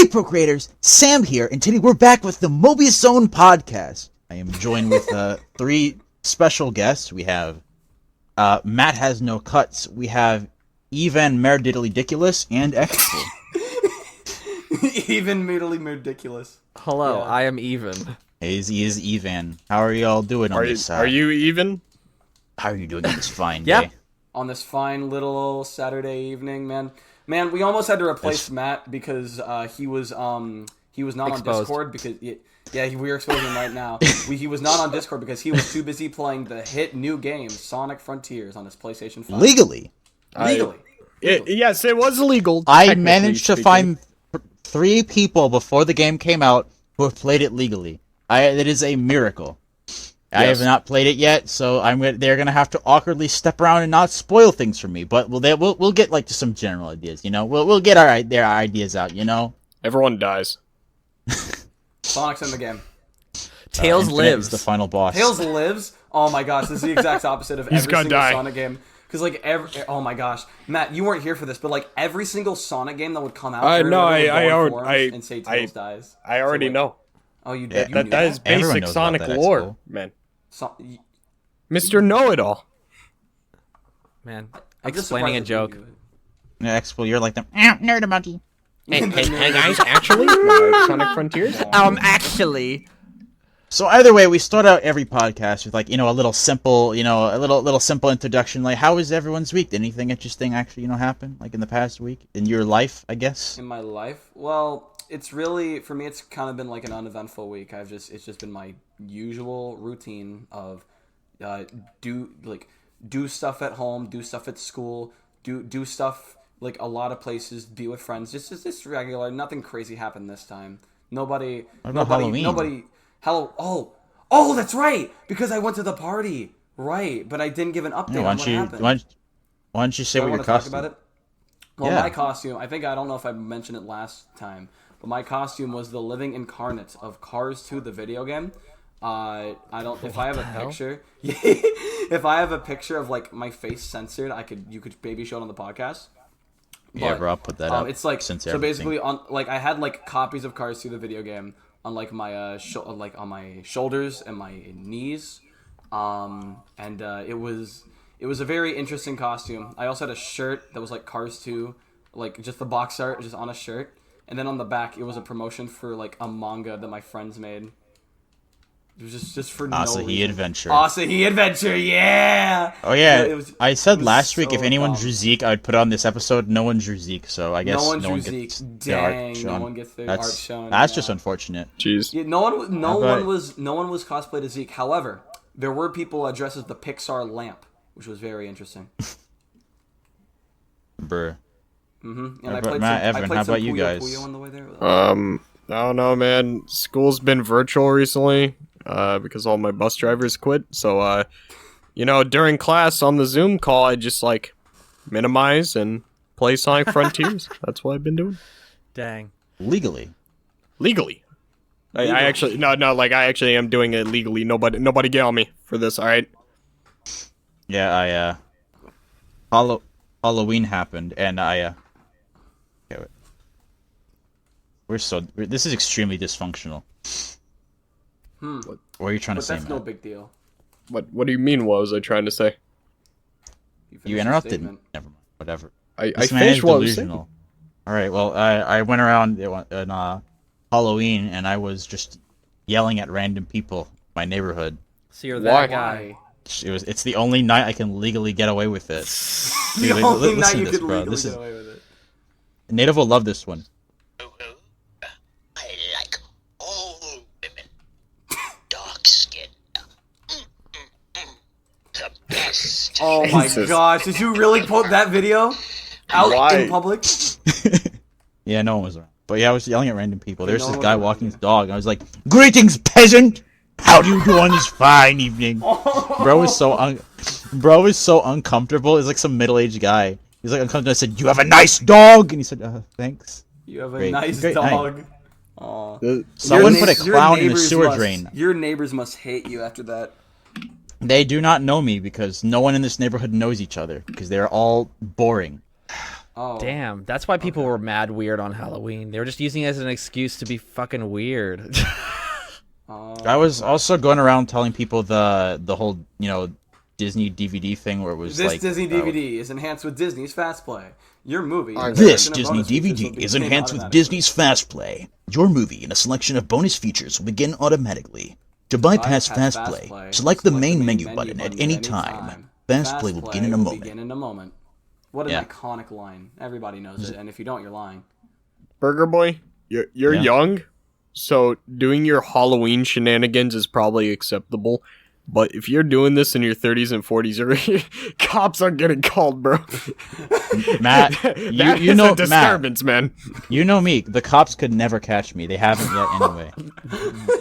Hey Procreators, Sam here, and today we're back with the Mobius Zone podcast. I am joined with three special guests. We have Matthasnocuts, we have Evan Mardiculous, and XPool. Evan Mardiculous. Hello, Yeah. I am Evan. He is Evan. How are y'all doing on this? Are you even? How are you doing on this fine Yep. day? On this fine little Saturday evening, man. Man, we almost had to replace Matt because he was not on Exposed. Discord because we are exposing him right now. He was not on Discord because he was too busy playing the hit new game Sonic Frontiers on his PlayStation 5. Legally. Yes, it was illegal. I managed to find 3 people before the game came out who have played it legally. It is a miracle. I have not played it yet, so they're gonna have to awkwardly step around and not spoil things for me. But we'll get to some general ideas, you know. We'll get their ideas out, you know. Everyone dies. Sonic's in the game. Tails Infinite lives. is the final boss. Tails lives. Oh my gosh, this is the exact opposite of every single Sonic game. Because oh my gosh, Matt, you weren't here for this, but every single Sonic game that would come out, I already and say Tails dies. I already know. Oh, you did. That is basic Sonic lore, man. Mr. Know-It-All. Man, I'm just explaining a surprised joke. Yeah, XPool, you're like the nerd monkey. Hey guys, actually, Sonic Frontiers. Actually. So either way, we start out every podcast with a little simple, a little simple introduction. Like, how was everyone's week? Did anything interesting actually, happen in the past week in your life? I guess. In my life, well, it's really for me. It's kind of been like an uneventful week. It's just been my usual routine of do stuff at home, do stuff at school, do stuff a lot of places, be with friends. Just regular. Nothing crazy happened this time. Nobody. Halloween? Oh, that's right. Because I went to the party, right? But I didn't give an update on what happened. Why don't you say what your costume? Talk about it? Well, my costume. I don't know if I mentioned it last time, but my costume was the living incarnate of Cars 2, the video game. If I have a picture, if I have a picture of my face censored, you could maybe show it on the podcast. Yeah, bro, I'll put that up. It's basically on I had copies of Cars 2, the video game, on my on my shoulders and my knees, it was a very interesting costume. I also had a shirt that was Cars 2, just the box art just on a shirt, and then on the back it was a promotion for a manga that my friends made. It was just for no reason. Asahi Adventure, yeah! Oh yeah, I said last week if anyone drew Zeke, I would put it on this episode. No one drew Zeke, so I guess no one gets their art shown. No one gets their art shown. That's just unfortunate. Jeez. Yeah, no one was cosplayed as Zeke. However, there were people dressed as the Pixar lamp, which was very interesting. Bruh. Mm-hmm. And Evan, how about you guys? Puyo on the way there. I don't know, man. School's been virtual recently. Because all my bus drivers quit. So, during class on the Zoom call, I just minimize and play Sonic Frontiers. That's what I've been doing. Dang. Legally. I actually am doing it legally. Nobody get on me for this. All right. Yeah, Halloween happened, and okay, wait. This is extremely dysfunctional. What are you trying to say, That's Matt? no big deal. What do you mean? What was I trying to say? You interrupted me. Never mind. Whatever. I finished what I was saying. All right. Well, I went around on Halloween, and I was just yelling at random people in my neighborhood. So you're that guy. It's the only night I can legally get away with it. The only night you can legally get away with it. Native will love this one. Oh my gosh, did you really put that video out in public? Yeah, no one was around. But yeah, I was yelling at random people. There's this guy walking his dog, and I was like, "Greetings, peasant! How do you do on this fine evening?" Bro is so uncomfortable. He's some middle-aged guy. He's uncomfortable. I said, "You have a nice dog," and he said, "Thanks." You have a nice dog. Someone put a clown in the sewer drain. Your neighbors must hate you after that. They do not know me because no one in this neighborhood knows each other because they're all boring. Oh, Damn, that's why people were mad weird on Halloween. They were just using it as an excuse to be fucking weird. I was also going around telling people the whole, Disney DVD thing where it was This like... Disney DVD is enhanced with Disney's Fast Play. Your movie. This Disney DVD is enhanced with Disney's Fast Play. Your movie and a selection of bonus features will begin automatically. To bypass Fast Play, select the main menu button at any time. Fast Play will begin in a moment. What an iconic line. Everybody knows it, and if you don't, you're lying. Burgerboy, you're young, so doing your Halloween shenanigans is probably acceptable. But if you're doing this in your 30s and 40s, cops are getting called, bro. Matt, you know a disturbance, man. You know me. The cops could never catch me. They haven't yet, anyway.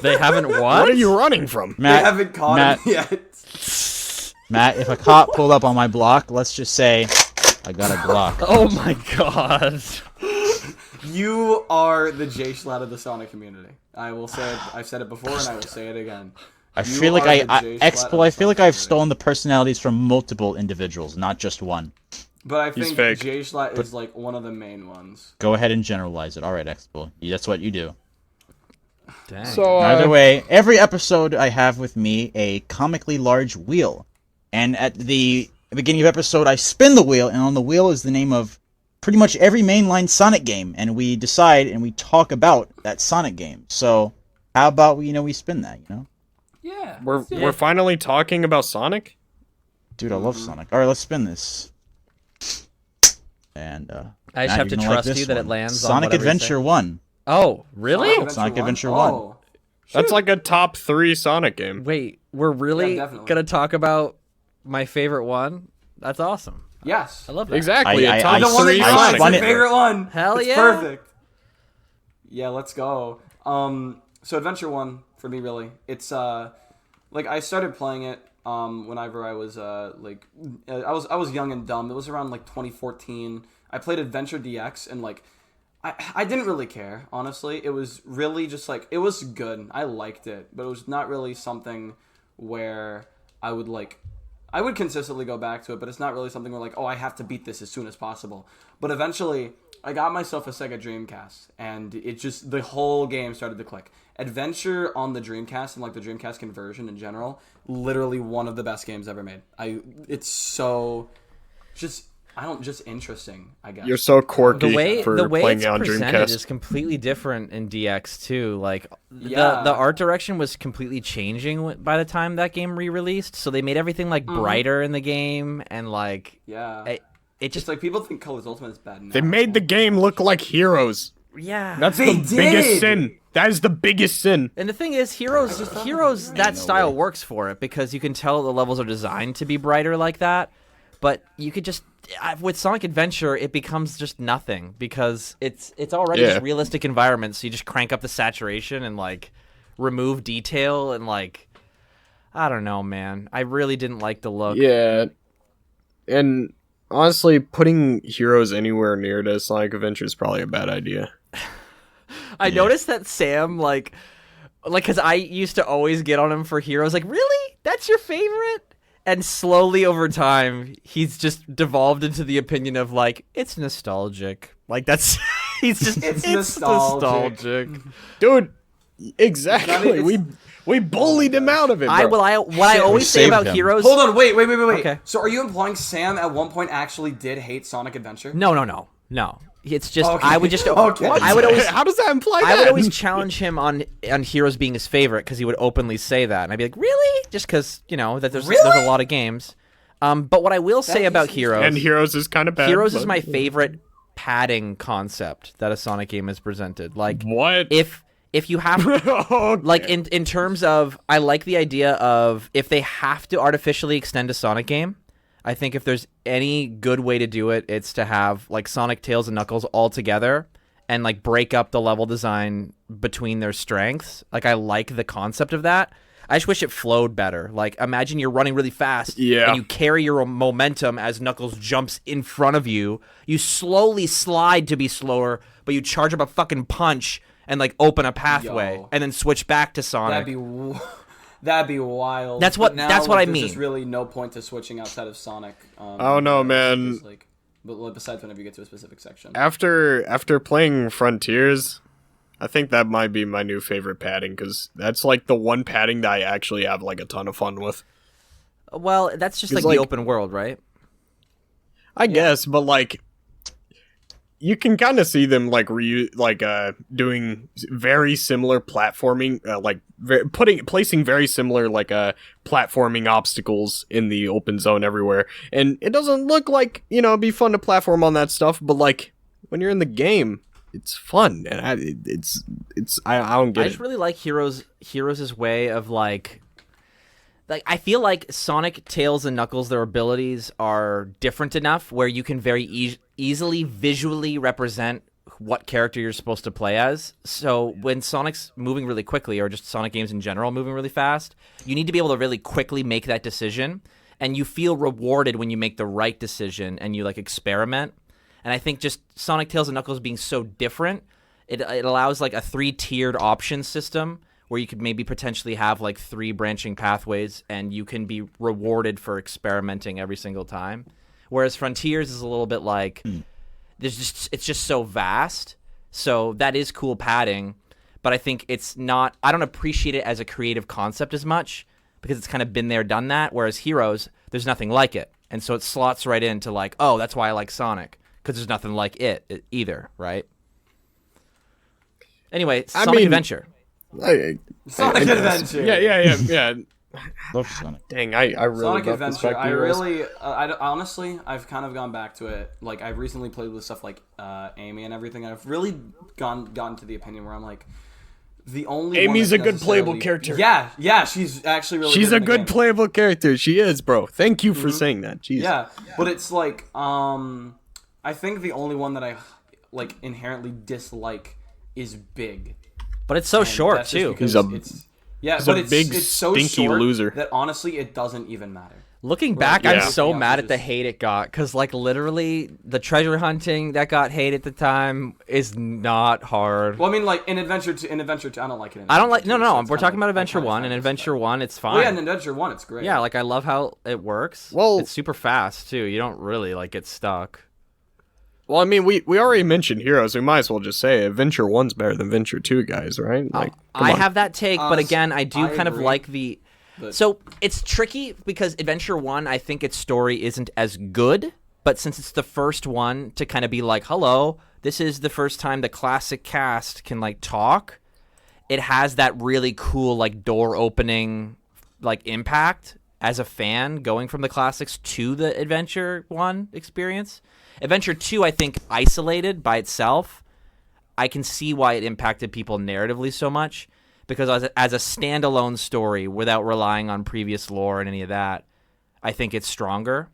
They haven't what? What are you running from? Matt, They haven't caught him yet. Matt, if a cop pulled up on my block, let's just say I got a Glock. Oh my god. You are the Jay Schlatt of the Sonic community. I will say it. I've said it before, and I will say it again. I feel like I feel like I've stolen the personalities from multiple individuals, not just one. But I think fake. Jay Schlatt is like one of the main ones. Go ahead and generalize it. All right, XPool. That's what you do. Dang. So, Either way, every episode I have with me a comically large wheel. And at the beginning of episode, I spin the wheel, and on the wheel is the name of pretty much every mainline Sonic game. And we decide and we talk about that Sonic game. So how about we spin that, Yeah. we're finally talking about Sonic? Dude, I love Sonic. All right, let's spin this. And I just Matt, have to you're gonna like trust this you that it one. lands on Sonic whatever you say. Adventure 1. Oh, really? Sonic Adventure 1. Oh. That's like a top 3 Sonic game. Wait, we're really Yeah, definitely. gonna talk about my favorite one? That's awesome. Yes. I love that. Exactly, I a top The one that 3 you I like, Sonic spun your it. game. favorite one. Hell It's yeah. perfect. Yeah, let's go. So Adventure 1 for me really. It's like I started playing it whenever I was I was young and dumb. It was around like 2014. I played Adventure DX and like I didn't really care, honestly. It was really just like it was good. I liked it, but it was not really something where I would consistently go back to it, but it's not really something where like, oh, I have to beat this as soon as possible. But eventually, I got myself a Sega Dreamcast, and the whole game started to click. Adventure on the Dreamcast and like the Dreamcast conversion in general, literally one of the best games ever made. It's so just interesting, I guess. You're so quirky The way for it's playing on presented Dreamcast. is completely different in DX too. Like Yeah. the art direction was completely changing by the time that game re-released. So they made everything like brighter in the game, and like Yeah. it Just just like people think Colors Ultimate is bad now. They made the game look like heroes. yeah. That's They the biggest did! sin. That is the biggest sin. And the thing is, Heroes that style works for it because you can tell the levels are designed to be brighter like that. But you could just with Sonic Adventure, it becomes just nothing because it's already just realistic environments. So you just crank up the saturation and like remove detail and like I don't know, man. I really didn't like the look. Yeah. And honestly, putting heroes anywhere near to Sonic Adventure is probably a bad idea. I noticed that Sam like because I used to always get on him for Heroes. Like, really? That's your favorite? And slowly over time, he's just devolved into the opinion of like it's nostalgic. Like that's he's just it's nostalgic. Dude, exactly. We bullied him out of it, bro. What I always say saved about him. Heroes. Hold on, wait. Okay. So are you implying Sam at one point actually did hate Sonic Adventure? No. It's just Okay. I would just Okay. I would always How does that imply I that? would always challenge him on Heroes being his favorite because he would openly say that, and I'd be like, really? Just because that there's a lot of games. But what I will say about Heroes, And Heroes is kind of bad. Heroes is but- my favorite padding concept that a Sonic game is presented. Like What? if you have Okay. like in terms of I like the idea of if they have to artificially extend a Sonic game, I think if there's any good way to do it, it's to have like Sonic, Tails, and Knuckles all together and like break up the level design between their strengths. Like I like the concept of that. I just wish it flowed better. Like imagine you're running really fast and you carry your momentum as Knuckles jumps in front of you. You slowly slide to be slower, but you charge up a fucking punch and like open a pathway Yo. and then switch back to Sonic. That'd be wild. That's what- But now, that's what I there's mean. just really no point to switching outside of Sonic. I don't know, man. Just, like, But besides whenever you get to a specific section. After playing Frontiers, I think that might be my new favorite padding, because that's like the one padding that I actually have like a ton of fun with. Well, that's just like the open world, right? I guess, but like you can kind of see them like doing very similar platforming, placing very similar platforming obstacles in the open zone everywhere, and it doesn't look like it'd be fun to platform on that stuff, but like when you're in the game, it's fun, and I don't get it. I just really like Heroes' way of like I feel like Sonic, Tails, and Knuckles, their abilities are different enough where you can very easily visually represent what character you're supposed to play as. So when Sonic's moving really quickly, or just Sonic games in general moving really fast, you need to be able to really quickly make that decision, and you feel rewarded when you make the right decision and you like experiment. And I think just Sonic, Tails, and Knuckles being so different, it allows like a 3-tiered option system where you could maybe potentially have like 3 branching pathways, and you can be rewarded for experimenting every single time. Whereas Frontiers is a little bit like it's just so vast. So that is cool padding, but I think I don't appreciate it as a creative concept as much, because it's kind of been there, done that. Whereas Heroes, there's nothing like it. And so it slots right into like, oh, that's why I like Sonic, because there's nothing like it either, right? Anyway, Sonic Adventure. Sonic Adventure. Yeah. Love Sonic. Dang, I really Sonic love Adventure. I really, honestly, I've kind of gone back to it. Like, I've recently played with stuff like Amy and everything. I've really gotten to the opinion where I'm like, the only Amy's one a good playable character. Yeah, she's actually really. She's good a good playable character. She is, bro. Thank you for saying that. Jeez. Yeah, but it's like, I think the only one that I like inherently dislike is Big. But it's so short too. He's a big, it's so stinky short loser. that honestly it doesn't even matter. Looking back, yeah. I'm so Yeah, mad just- at the hate it got, because like literally the treasure hunting that got hate at the time is not hard. Well, I mean, like in Adventure 2, I don't like it. I don't like. No, so it's we're kinda talking about like- Adventure I kinda 1, and find Adventure this 1, it's fine. Well, yeah, in Adventure 1, it's great. Yeah, like I love how it works. Well- it's super fast too. You don't really like get stuck. Well, I mean, we already mentioned Heroes. We might as well just say Adventure 1's better than Adventure 2, guys, right? Like, come I on. have that take, but again, I do I kind of agree, like the. but- So it's tricky because Adventure 1, I think its story isn't as good, but since it's the first one to kind of be like, hello, this is the first time the classic cast can like talk, it has that really cool like door opening like impact as a fan going from the classics to the Adventure 1 experience. Adventure 2, I think, isolated by itself, I can see why it impacted people narratively so much, because as a standalone story without relying on previous lore and any of that, I think it's stronger.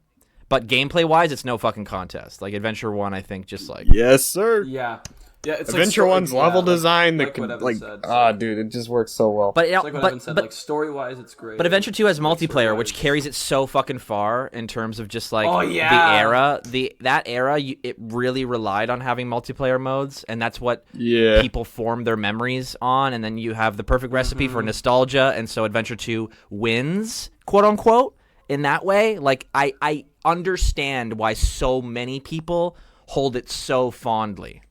But gameplay-wise, it's no fucking contest. Like, Adventure 1, I think, just like... Yes, sir. Yeah. Yeah, it's Adventure like, 1's level design, like what Evan said, dude, it just works so well. But, It's like what Evan said, like story-wise, it's great. But Adventure 2 has multiplayer, story-wise- which carries it so fucking far in terms of just like Oh, the yeah. era. That era, it really relied on having multiplayer modes, and that's what Yeah. people form their memories on. And then you have the perfect recipe Mm-hmm. for nostalgia, and so Adventure 2 wins, quote unquote, in that way. Like I understand why so many people hold it so fondly.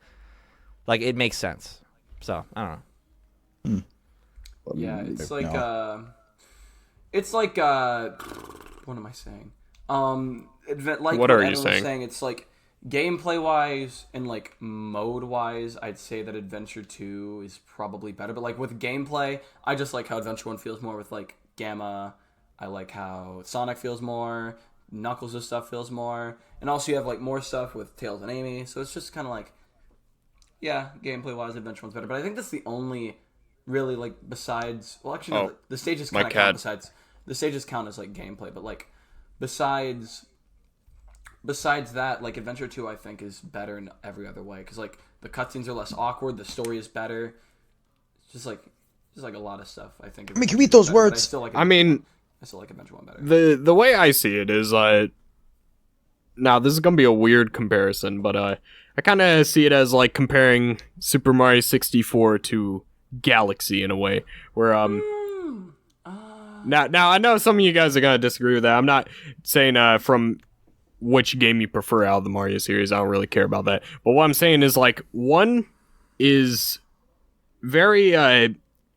Like it makes sense. So I don't know. Yeah, it's No. like what am I saying? Like What are you Evan was saying? It's like gameplay wise and like mode wise, I'd say that Adventure 2 is probably better. But like with gameplay, I just like how Adventure 1 feels more with like Gamma. I like how Sonic feels more. Knuckles' stuff feels more, and also you have like more stuff with Tails and Amy. So it's just kind of like, yeah, gameplay wise, Adventure 1's better. But I think that's the only really like besides. Well, actually, no, Oh, the stages my kind of cat. count besides. The stages count as like gameplay, but like besides that, like Adventure 2, I think is better in every other way because like the cutscenes are less awkward, the story is better. It's just like a lot of stuff. I think. I mean, can we eat those better, but words? I still like Adventure 1 better. The way I see it is, now this is gonna be a weird comparison, but I kind of see it as like comparing Super Mario 64 to Galaxy in a way, where now I know some of you guys are gonna disagree with that. I'm not saying from which game you prefer out of the Mario series. I don't really care about that. But what I'm saying is, like, 1 is very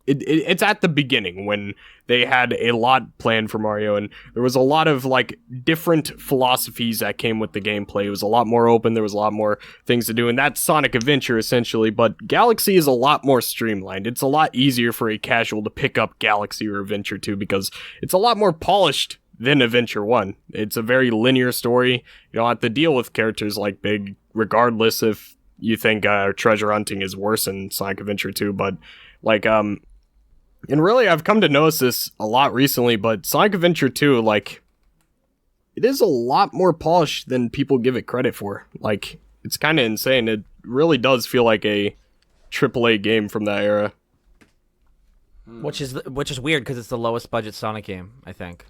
it's at the beginning when they had a lot planned for Mario, and there was a lot of like different philosophies that came with the gameplay. It was a lot more open, there was a lot more things to do, and that's Sonic Adventure essentially. But Galaxy is a lot more streamlined. It's a lot easier for a casual to pick up Galaxy or Adventure 2 because it's a lot more polished than Adventure 1. It's a very linear story. You don't have to deal with characters like Big, regardless if you think treasure hunting is worse in Sonic Adventure 2, but like and really, I've come to notice this a lot recently, but Sonic Adventure 2, like, it is a lot more polished than people give it credit for. Like, it's kind of insane. It really does feel like a AAA game from that era. Which is weird because it's the lowest budget Sonic game, I think.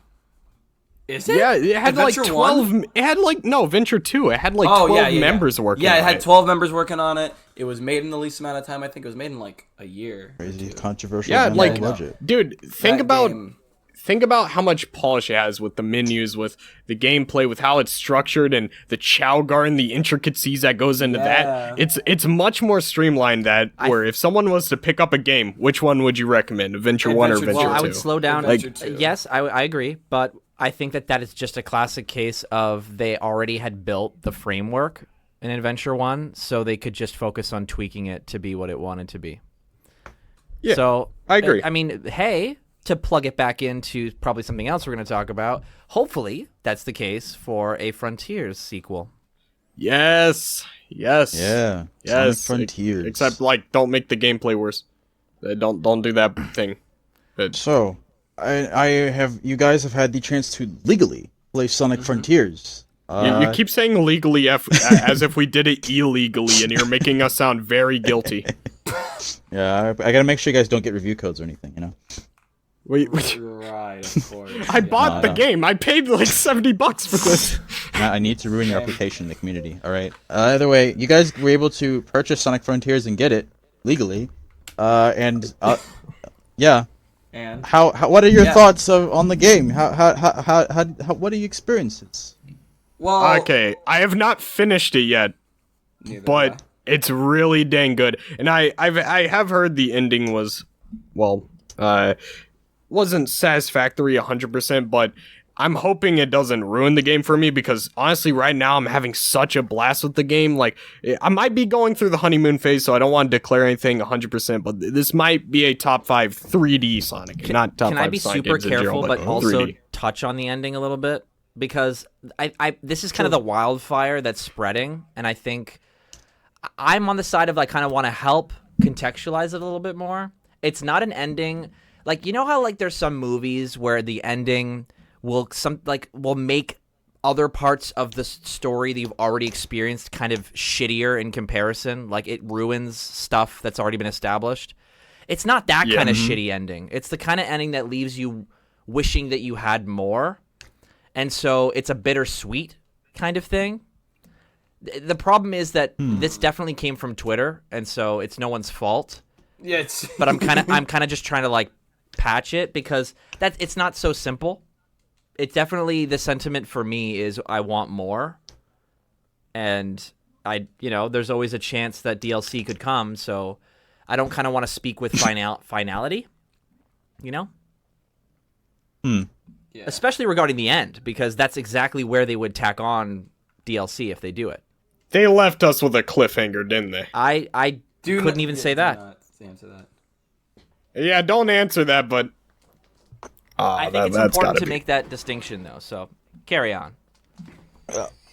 Is it? Yeah, it had Adventure like 12. 1? It had like, no, Adventure 2. It had like 12 members working on it. Yeah, it had 12 members working on it. It was made in the least amount of time. I think it was made in like a year. Crazy, controversial. Yeah, like, budget. dude, think about game. think about how much polish it has with the menus, with the gameplay, with how it's structured, and the Chow Garden, the intricacies that goes into that. It's much more streamlined where if someone was to pick up a game, which one would you recommend? Adventure 1 or Adventure Adventure 2? Well, I would slow down. Adventure 2. Yes, I agree, but I think that is just a classic case of they already had built the framework in Adventure 1, so they could just focus on tweaking it to be what it wanted to be. Yeah, so I agree. I mean, hey, to plug it back into probably something else we're going to talk about, hopefully that's the case for a Frontiers sequel. Yes. Yeah. Yes. Sonic Frontiers. Except, like, don't make the gameplay worse. Don't do that thing. So, you guys have had the chance to legally play Sonic Frontiers. You keep saying legally as if we did it illegally, and you're making us sound very guilty. Yeah, I gotta make sure you guys don't get review codes or anything, you know? Right, of course. I bought the game. I paid like $70 for this. I need to ruin your reputation in the community, alright? Either way, you guys were able to purchase Sonic Frontiers and get it legally. Yeah. And what are your thoughts on the game? What do you experience? well, Okay, I have not finished it yet, but it's really dang good. And I have heard the ending was, wasn't satisfactory 100%, but I'm hoping it doesn't ruin the game for me, because honestly right now I'm having such a blast with the game. Like, I might be going through the honeymoon phase, so I don't want to declare anything 100%, but this might be a top 5 3D Sonic, not top 5 Sonic. Can I be super careful, but also 3D. touch on the ending a little bit? Because this is kind of the wildfire that's spreading, and I think I'm on the side of, like, kind of want to help contextualize it a little bit more. It's not an ending, like, you know how, like, there's some movies where the ending will make other parts of the story that you've already experienced kind of shittier in comparison, like it ruins stuff that's already been established. It's not that kind of shitty ending. It's the kind of ending that leaves you wishing that you had more, and so it's a bittersweet kind of thing. The problem is that this definitely came from Twitter, and so it's no one's fault. yeah, But I'm kind of just trying to, like, patch it, because it's not so simple. It's definitely, the sentiment for me is I want more, and there's always a chance that DLC could come, so I don't kind of want to speak with finality, you know? Yeah. Especially regarding the end, because that's exactly where they would tack on DLC if they do it. They left us with a cliffhanger, didn't they? I couldn't even say that. Answer that. Yeah, don't answer that, but I think it's important to make that distinction, though, so carry on.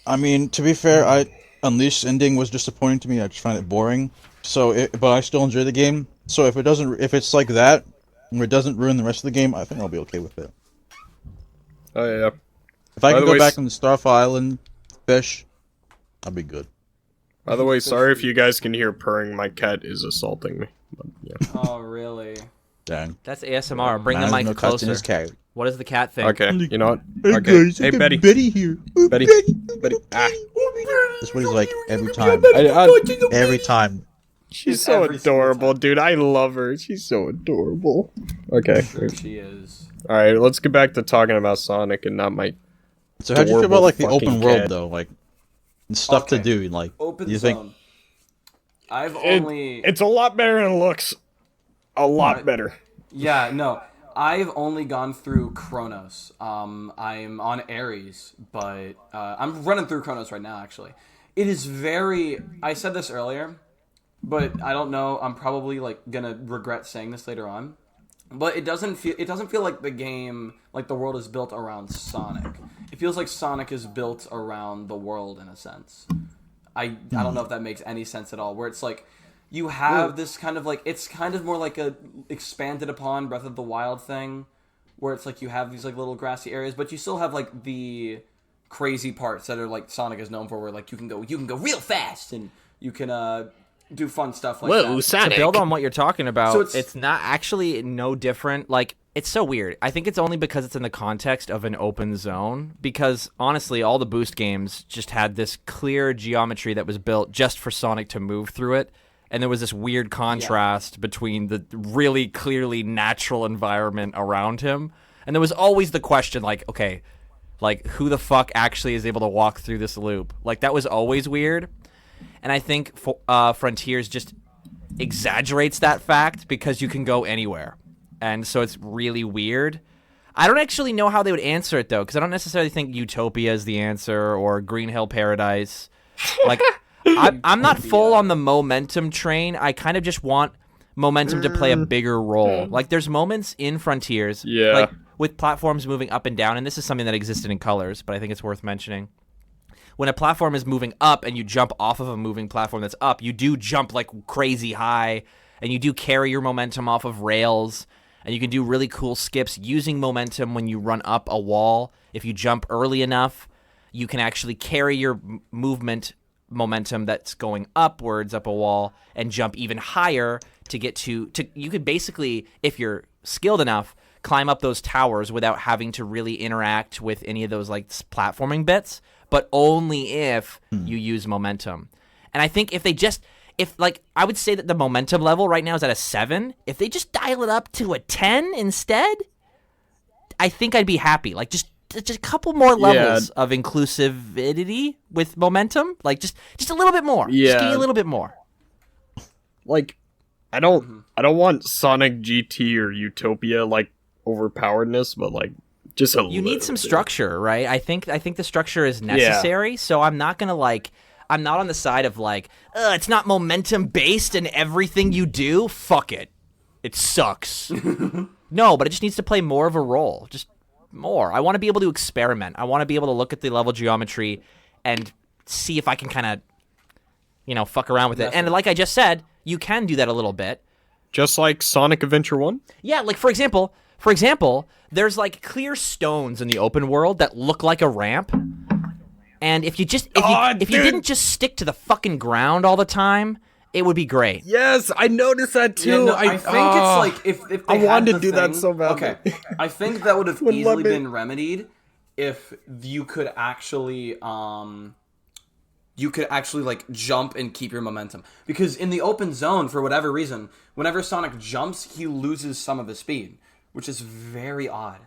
I mean, to be fair, Unleashed ending was disappointing to me. I just find it boring. But I still enjoy the game. So if it's like that, where it doesn't ruin the rest of the game, I think I'll be okay with it. Oh yeah. If I can go back on the Starfall Island, fish, I'll be good. By the way, sorry if you guys can hear purring. My cat is assaulting me. But, yeah. Oh, really? Dang. That's ASMR. Bring the mic closer. His cat. What does the cat think? Okay, you know what? Hey Okay. guys, Hey, I got Betty. Betty here. Betty. Betty. Ah. That's what he's like every time. Every time. She's so Every single adorable, dude. I love her. She's so adorable. Okay. Sure she is. Alright, let's get back to talking about Sonic and not my So how do you feel about like the adorable open fucking world cat. though, like and stuff to Okay. do? Like, Open do you zone. think? It's a lot better than it looks. A lot Right. better. Yeah, no. I've only gone through Chronos. I'm on Ares, but I'm running through Chronos right now, actually. It is very... I said this earlier, but I don't know. I'm probably, like, gonna regret saying this later on. But it doesn't feel like the game, like the world is built around Sonic. It feels like Sonic is built around the world, in a sense. I don't know if that makes any sense at all, where it's like... You have this kind of like, it's kind of more like a expanded upon Breath of the Wild thing, where it's like you have these like little grassy areas, but you still have like the crazy parts that are like Sonic is known for, where like you can go real fast and you can do fun stuff like Whoa, that. Sonic. To build on what you're talking about, So it's not actually no different. Like, it's so weird. I think it's only because it's in the context of an open zone. Because honestly, all the Boost games just had this clear geometry that was built just for Sonic to move through it. And there was this weird contrast between the really clearly natural environment around him. And there was always the question, like, okay, like, who the fuck actually is able to walk through this loop? Like, that was always weird. And I think Frontiers just exaggerates that fact because you can go anywhere. And so it's really weird. I don't actually know how they would answer it, though, because I don't necessarily think Utopia is the answer or Green Hill Paradise. Like... I'm not full on the momentum train. I kind of just want momentum to play a bigger role. Like, there's moments in Frontiers, like with platforms moving up and down, and this is something that existed in Colors, but I think it's worth mentioning. When a platform is moving up and you jump off of a moving platform that's up, you do jump like crazy high, and you do carry your momentum off of rails, and you can do really cool skips using momentum when you run up a wall. If you jump early enough, you can actually carry your movement momentum that's going upwards up a wall and jump even higher to get to you could basically, if you're skilled enough, climb up those towers without having to really interact with any of those like platforming bits, but only if you use momentum. And I think if I would say that the momentum level right now is at a 7, if they just dial it up to a 10 instead, I think I'd be happy. Like, just a couple more levels of inclusivity with momentum, like just a little bit more. Just give me a little bit more. Like, I don't want Sonic GT or Utopia like overpoweredness, but like just a You need some structure, right? I think the structure is necessary. So I'm not on the side of like, it's not momentum based in everything you do. Fuck it, it sucks. No, but it just needs to play more of a role. Just more. I want to be able to experiment. I want to be able to look at the level geometry and see if I can kind of, fuck around with it. And like I just said, you can do that a little bit. Just like Sonic Adventure 1? Yeah, like for example, there's like clear stones in the open world that look like a ramp. And if you didn't just stick to the fucking ground all the time, it would be great. Yes, I noticed that too. Yeah, no, I think it's like if they I had wanted the to do that thing- so badly. Okay, I think that would have Wouldn't easily let me. been remedied if you could actually like jump and keep your momentum. Because in the open zone, for whatever reason, whenever Sonic jumps, he loses some of his speed, which is very odd.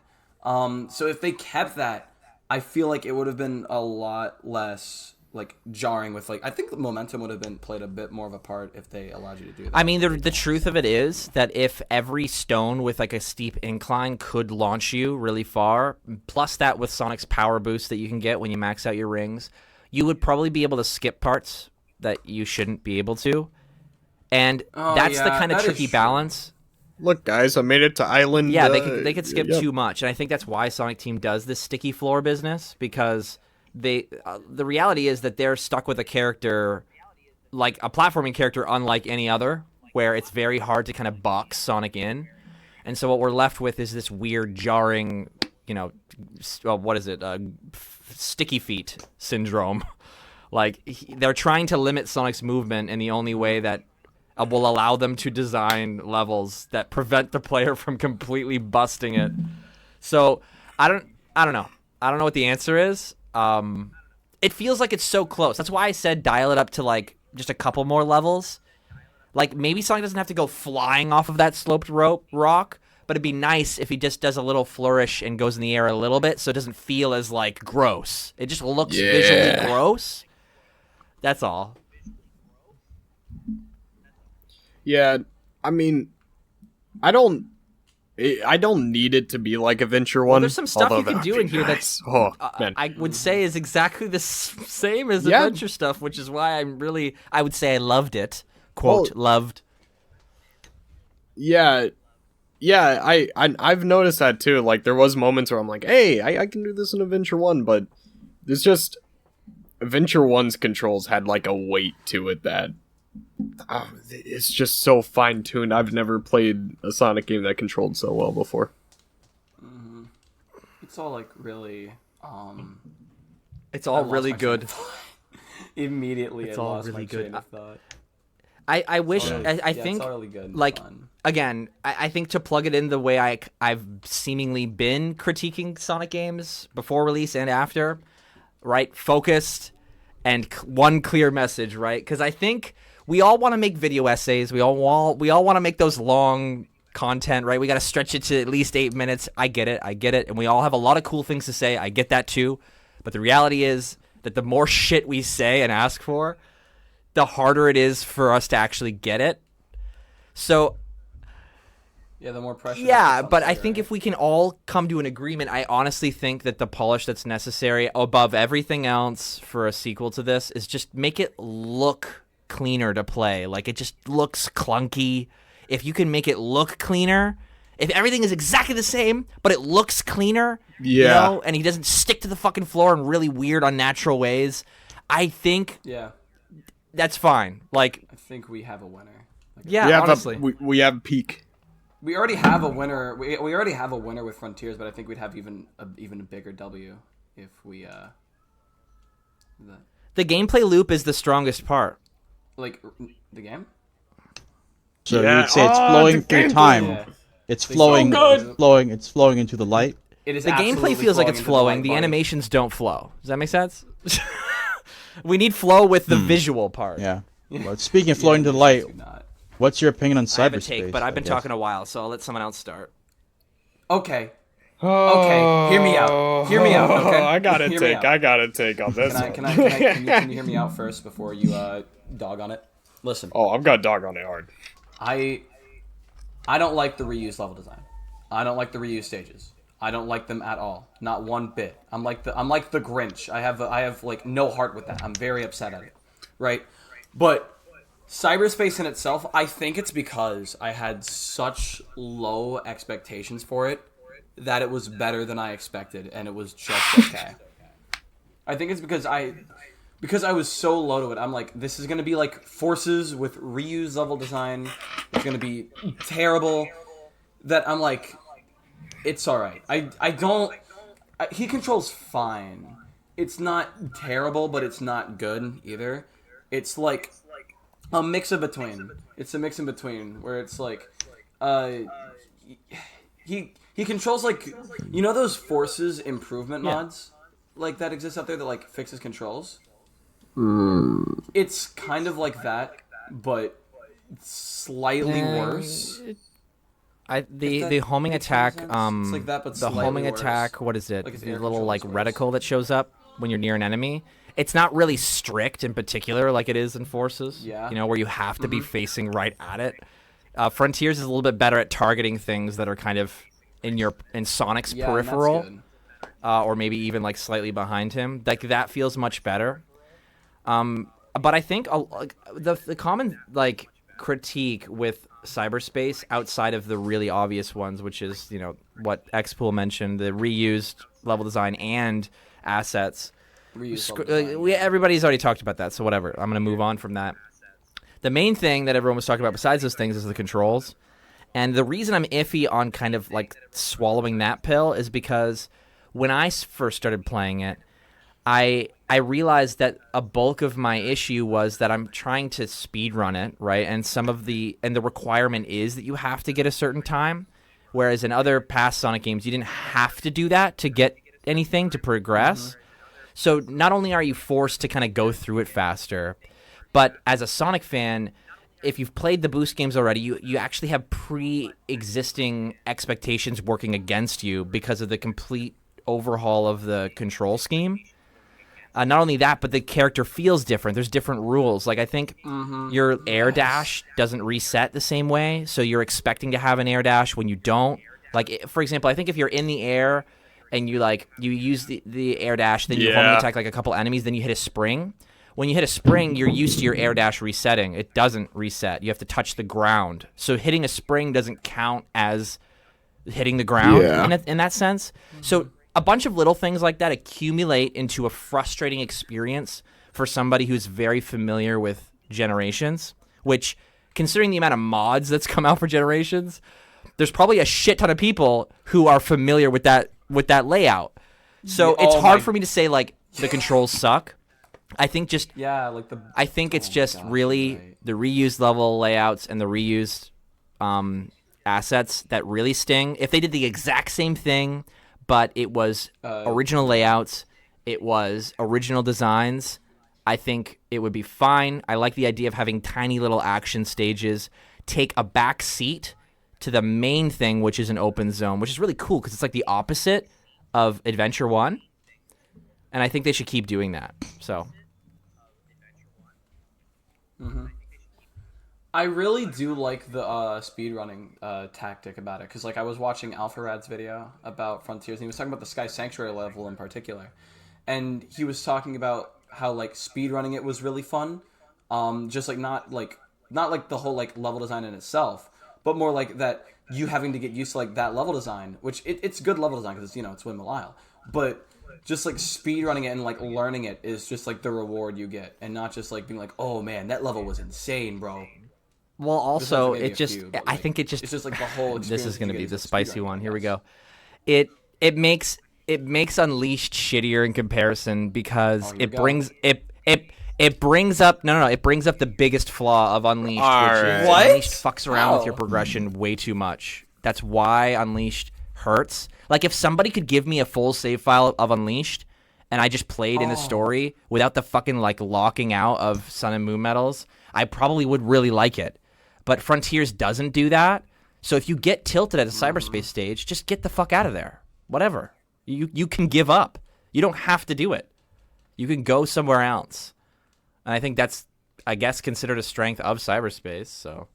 So if they kept that, I feel like it would have been a lot less like jarring with like I think the momentum would have been played a bit more of a part if they allowed you to do that. I mean, the truth of it is that if every stone with like a steep incline could launch you really far, plus that with Sonic's power boost that you can get when you max out your rings, you would probably be able to skip parts that you shouldn't be able to. And that's the kind of tricky balance. Look, guys, I made it to Island. Yeah, they could skip too much, and I think that's why Sonic Team does this sticky floor business, because the reality is that they're stuck with a character, like a platforming character unlike any other, where it's very hard to kind of box Sonic in. And so what we're left with is this weird, jarring, sticky feet syndrome. Like, they're trying to limit Sonic's movement in the only way that will allow them to design levels that prevent the player from completely busting it. So I don't know. I don't know what the answer is. It feels like it's so close. That's why I said dial it up to like just a couple more levels. Like maybe Sonic doesn't have to go flying off of that sloped rock, but it'd be nice if he just does a little flourish and goes in the air a little bit, so it doesn't feel as like gross. It just looks visually gross. That's all. Yeah, I mean, I don't need it to be like Adventure One. There's some stuff you can do in here nice. that's I would say is exactly the same as Adventure stuff, which is why I would say I loved it. Quote, loved. Yeah, I've noticed that too. Like, there was moments where I'm like, hey, I can do this in Adventure 1, but there's just... Adventure 1's controls had, like, a weight to it that... it's just so fine-tuned. I've never played a Sonic game that controlled so well before. Mm-hmm. It's all, like, really... It's all really good. Immediately, it's I all lost really my good. train of thought. I wish I think it's all really good and like fun. Again, I think to plug it in the way I've seemingly been critiquing Sonic games before release and after, right? Focused and one clear message, right? Because I think we all want to make video essays. We all want to make those long content, right? We got to stretch it to at least 8 minutes. I get it, and we all have a lot of cool things to say. I get that too, but the reality is that the more shit we say and ask for, the harder it is for us to actually get it. So, yeah, the more pressure. Yeah, but I think if we can all come to an agreement, I honestly think that the polish that's necessary above everything else for a sequel to this is just make it look cleaner to play. Like, it just looks clunky. If you can make it look cleaner, if everything is exactly the same, but it looks cleaner, you know, and he doesn't stick to the fucking floor in really weird, unnatural ways, I think that's fine. Like, I think we have a winner. Honestly. We have peak. We already have a winner. We already have a winner with Frontiers, but I think we'd have even a bigger W if we The gameplay loop is the strongest part. Like the game. So you would say it's flowing through time. Yeah. It's flowing, it's flowing into the light. It is. The gameplay feels like it's flowing. The light animations don't flow. Does that make sense? We need flow with the visual part. Yeah. Well, speaking of flowing to the light, what's your opinion on cyberspace? I have a take, but I've been talking a while, so I'll let someone else start. Okay. Okay. Hear me out. Hear me out. Okay. I got a take on this. Can you hear me out first before you dog on it? Listen. Oh, I've got dog on it hard. I don't like the reused level design. I don't like the reused stages. I don't like them at all. Not one bit. I'm like the Grinch. I have like no heart with that. I'm very upset at it. Right? But Cyberspace in itself, I think it's because I had such low expectations for it that it was better than I expected, and it was just okay. I think it's because I was so low to it. I'm like, this is gonna be like Forces with reused level design. It's gonna be terrible. That I'm like, it's all right. He controls fine. It's not terrible, but it's not good either. It's like a mix in between. It's a mix in between where it's like, he controls like, you know those Forces improvement mods, like that exist out there that like fixes controls. It's kind of like that, but slightly worse. The homing attack, it's like that, but the homing worse. attack, what is it? Like the little like reticle that shows up when you're near an enemy. It's not really strict in particular like it is in Forces. Yeah. You know, where you have to be facing right at it. Frontiers is a little bit better at targeting things that are kind of in Sonic's peripheral, or maybe even like slightly behind him. Like that feels much better. But I think the common like critique with Cyberspace outside of the really obvious ones, which is, you know, what XPool mentioned, the reused level design and assets. Everybody's already talked about that, so whatever. I'm going to move on from that. The main thing that everyone was talking about besides those things is the controls. And the reason I'm iffy on kind of like swallowing that pill is because when I first started playing it, I realized that a bulk of my issue was that I'm trying to speedrun it, right? And the requirement is that you have to get a certain time, whereas in other past Sonic games you didn't have to do that to get anything to progress. So not only are you forced to kind of go through it faster, but as a Sonic fan, if you've played the boost games already, you actually have pre-existing expectations working against you because of the complete overhaul of the control scheme. Not only that, but the character feels different. There's different rules. Like, I think your air dash doesn't reset the same way, so you're expecting to have an air dash when you don't. Like, for example, I think if you're in the air and you use the air dash, then you only attack like a couple enemies, then you hit a spring. When you hit a spring, you're used to your air dash resetting. It doesn't reset. You have to touch the ground. So hitting a spring doesn't count as hitting the ground in that sense. So a bunch of little things like that accumulate into a frustrating experience for somebody who's very familiar with Generations, which, considering the amount of mods that's come out for Generations, there's probably a shit ton of people who are familiar with that layout. So it's hard for me to say, like, the controls suck. I think just I think it's just really the reused level layouts and the reused assets that really sting. If they did the exact same thing, but it was original layouts, it was original designs, I think it would be fine. I like the idea of having tiny little action stages take a back seat to the main thing, which is an open zone, which is really cool because it's like the opposite of Adventure 1. And I think they should keep doing that. So, I really do like the speedrunning tactic about it, because like I was watching AlphaRad's video about Frontiers, and he was talking about the Sky Sanctuary level in particular, and he was talking about how like speedrunning it was really fun, just like not like the whole like level design in itself, but more like that you having to get used to like that level design, which it's good level design because it's Windmill Isle, but just like speedrunning it and like learning it is just like the reward you get, and not just like being like, oh man, that level was insane, bro. Well, also I think it's just like the whole experience. This is going to be the spicy one. Here we go. It makes Unleashed shittier in comparison because it brings up the biggest flaw of Unleashed, which is Unleashed fucks around with your progression way too much. That's why Unleashed hurts. Like, if somebody could give me a full save file of Unleashed and I just played in the story without the fucking like locking out of Sun and Moon medals, I probably would really like it. But Frontiers doesn't do that. So if you get tilted at a cyberspace stage, just get the fuck out of there. Whatever. You can give up. You don't have to do it. You can go somewhere else. And I think that's, I guess, considered a strength of cyberspace. So,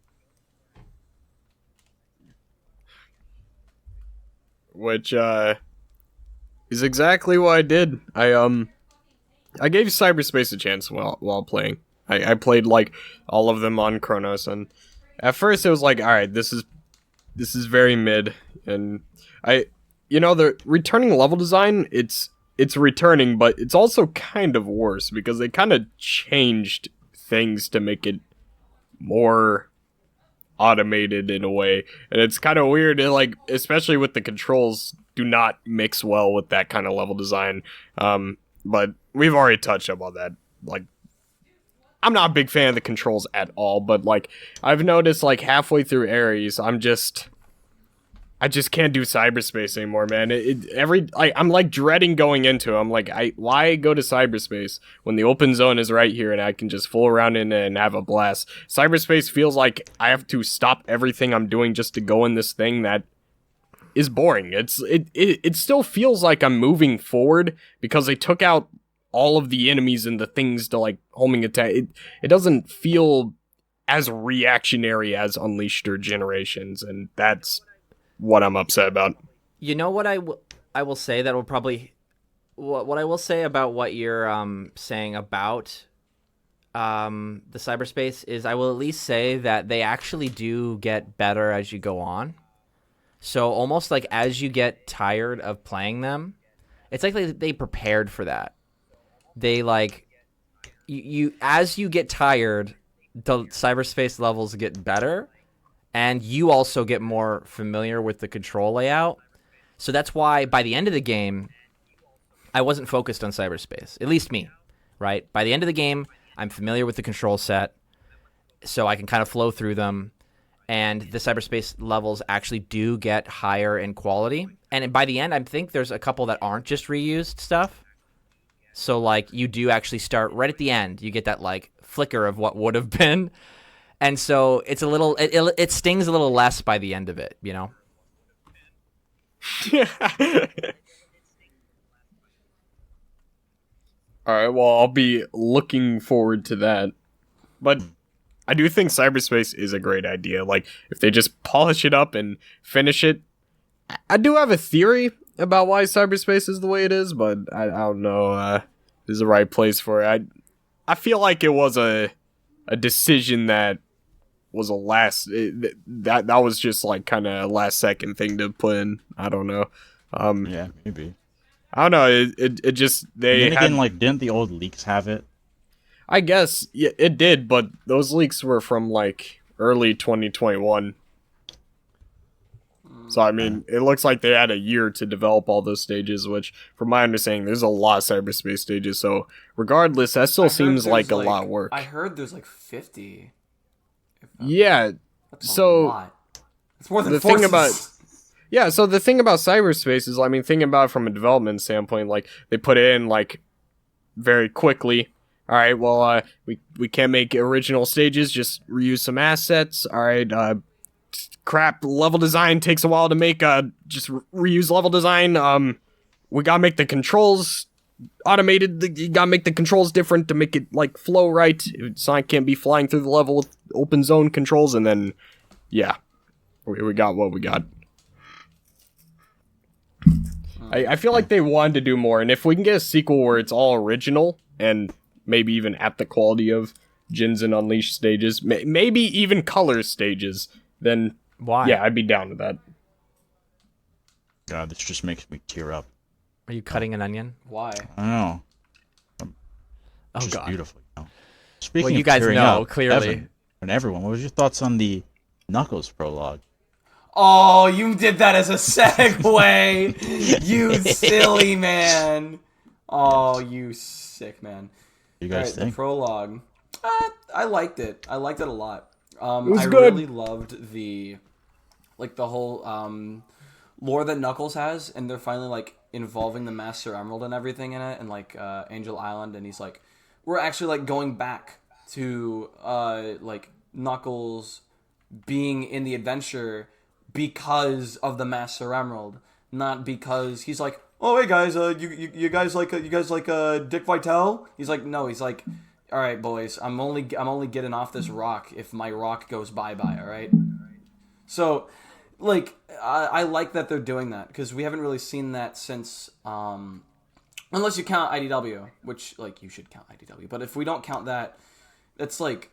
which is exactly what I did. I gave Cyberspace a chance while playing. I played like all of them on Chronos, and at first it was like, all right, this is very mid, and the returning level design, it's returning, but it's also kind of worse because they kind of changed things to make it more automated in a way, and it's kind of weird, like, especially with the controls do not mix well with that kind of level design. But we've already touched up on that. Like, I'm not a big fan of the controls at all, but like I've noticed like halfway through Ares, I just can't do cyberspace anymore, man. I'm like dreading going into it. I'm like, why go to cyberspace when the open zone is right here and I can just fool around in it and have a blast? Cyberspace feels like I have to stop everything I'm doing just to go in this thing that is boring. It still feels like I'm moving forward because they took out all of the enemies and the things to like homing attack. It doesn't feel as reactionary as Unleashed or Generations, and that's what I'm upset about. You know what I will say that will probably what I will say about what you're saying about the cyberspace is I will at least say that they actually do get better as you go on. So almost like as you get tired of playing them, it's like they prepared for that. They like you as you get tired, the cyberspace levels get better, and you also get more familiar with the control layout. So that's why by the end of the game, I wasn't focused on cyberspace. At least me, right? By the end of the game, I'm familiar with the control set, so I can kind of flow through them. And the cyberspace levels actually do get higher in quality. And by the end, I think there's a couple that aren't just reused stuff. So, like, you do actually start right at the end. You get that, like, flicker of what would have been. And so it's a little, it stings a little less by the end of it, you know? All right, well, I'll be looking forward to that. But I do think Cyberspace is a great idea. Like, if they just polish it up and finish it. I do have a theory about why Cyberspace is the way it is, but I don't know this is the right place for it. I feel like it was a decision that was that was just like kind of a last second thing to put in. I don't know. Yeah, maybe. I don't know. It just they then again, like, didn't the old leaks have it? I guess yeah, it did, but those leaks were from like early 2021. So I mean, it looks like they had a year to develop all those stages, which, from my understanding, there's a lot of Cyberspace stages. So regardless, that still seems like a lot of work. I heard there's like 50. Yeah. That's so a lot. It's more than the Forces. thing about yeah, so the thing about Cyberspace is, I mean, thinking about it from a development standpoint, like they put it in like very quickly. All right, well, we can't make original stages, just reuse some assets. All right, crap, level design takes a while to make. Just reuse level design. We gotta make the controls automated. You gotta make the controls different to make it like flow right. Sonic can't be flying through the level with open zone controls, and then yeah, we got what we got. I feel like they wanted to do more, and if we can get a sequel where it's all original and maybe even at the quality of Jins and Unleashed stages, maybe even Colors stages, then Why? yeah, I'd be down with that. God, this just makes me tear up. Are you cutting an onion? Why? I don't know. Oh, It's just God. beautiful. You know? Speaking Well, you of guys tearing know, up, clearly. Evan, and everyone, what was your thoughts on the Knuckles prologue? Oh, you did that as a segue. You silly man. Oh, you sick man. You guys Alright, think? the prologue. I liked it. I liked it a lot. was I good. really loved the whole lore that Knuckles has, and they're finally like involving the Master Emerald and everything in it, and like Angel Island, and he's like, we're actually like going back to like Knuckles being in the adventure because of the Master Emerald, not because he's like, oh hey guys, you guys like Dick Vitale? He's like, no, he's like, all right boys, I'm only getting off this rock if my rock goes bye. All right. So, like, I like that they're doing that because we haven't really seen that since, unless you count IDW, which like you should count IDW. But if we don't count that, it's like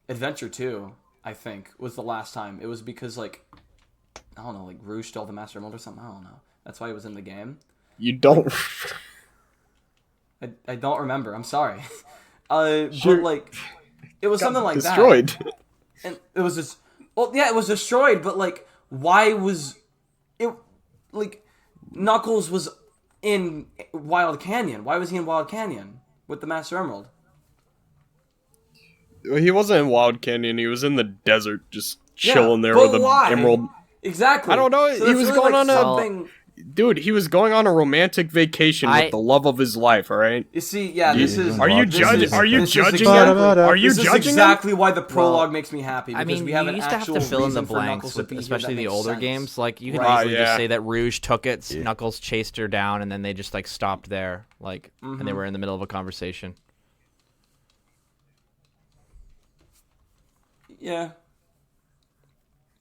Adventure 2. I think was the last time. It was because like, I don't know, like Rouge stole the Master Emerald or something. I don't know. That's why it was in the game. You don't. I don't remember. I'm sorry. Sure. But like, it was something like destroyed. that. And it was just, well, yeah, it was destroyed. But like, why was it like Knuckles was in Wild Canyon? Why was he in Wild Canyon with the Master Emerald? He wasn't in Wild Canyon. He was in the desert, just chilling there but with why? an emerald. Exactly. I don't know. So He that's was really, going like, on a- something. Dude, he was going on a romantic vacation with the love of his life. All right. You see, yeah, this is. Are you this judging? is- Are you this is judging exactly- him? Are you This is judging him? exactly why the prologue makes me happy. I Because mean, we have you an used to have to actual fill in the reason for blanks, Knuckles to with, be here especially that the makes older sense. games. Like, you can Right. easily yeah. just say that Rouge took it, Knuckles chased her down, and then they just like stopped there, like, and they were in the middle of a conversation. Yeah.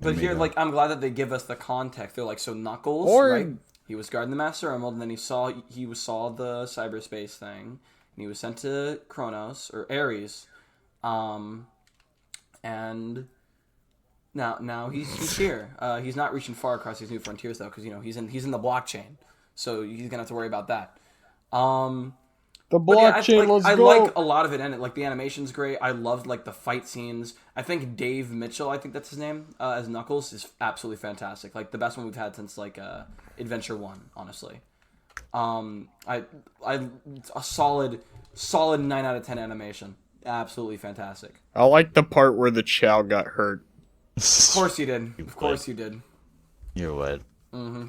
But here, like, I'm glad that they give us the context. They're like, so Knuckles, Or- right? He was guarding the Master Emerald, and then he saw the cyberspace thing, and he was sent to Kronos or Ares, and now he's here. He's not reaching far across these new frontiers though, because he's in the blockchain, so he's gonna have to worry about that. The But yeah, blockchain. Let's I go. like a lot of it in it. Like, the animation's great. I loved, like, the fight scenes. I think Dave Mitchell, I think that's his name, as Knuckles, is absolutely fantastic. Like, the best one we've had since, like, Adventure 1, honestly. A solid 9 out of 10 animation. Absolutely fantastic. I like the part where the Chow got hurt. Of course you did. Of course you did. You're what?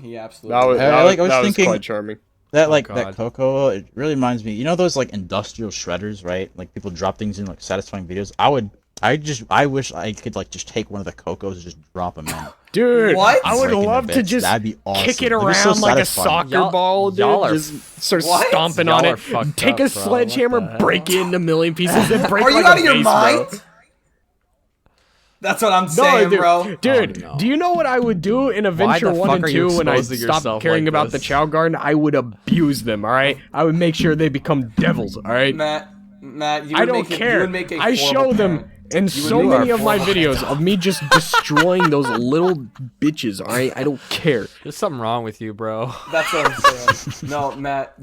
He absolutely That was, did. I was that thinking- quite charming. That God. that Coco, it really reminds me. You know those like industrial shredders, right? Like people drop things in like satisfying videos. I would I wish I could like just take one of the Cocos and just drop them in. Dude, What? I would Breaking love the to bits. just That'd be awesome. kick it It'd be so around like a satisfying. soccer ball, dude. y'all are Just start What? stomping Y'all on are it. fucked Take up, a bro. sledgehammer, What the break it into a million pieces, and break Are you like out a of your vase, bro. mind? That's what I'm No, saying, dude, bro. dude, Oh, no. do you know what I would do in Adventure the 1 fuck and are you 2 when I exposing stopped yourself caring like about this? the Chow Garden? I would abuse them, alright? I would make sure they become devils, alright? Matt, you would I don't make care. You would make a I horrible show them parent. in would so make a many of my horrible videos of me just destroying those little bitches, alright? I don't care. There's something wrong with you, bro. That's what I'm saying. No, Matt,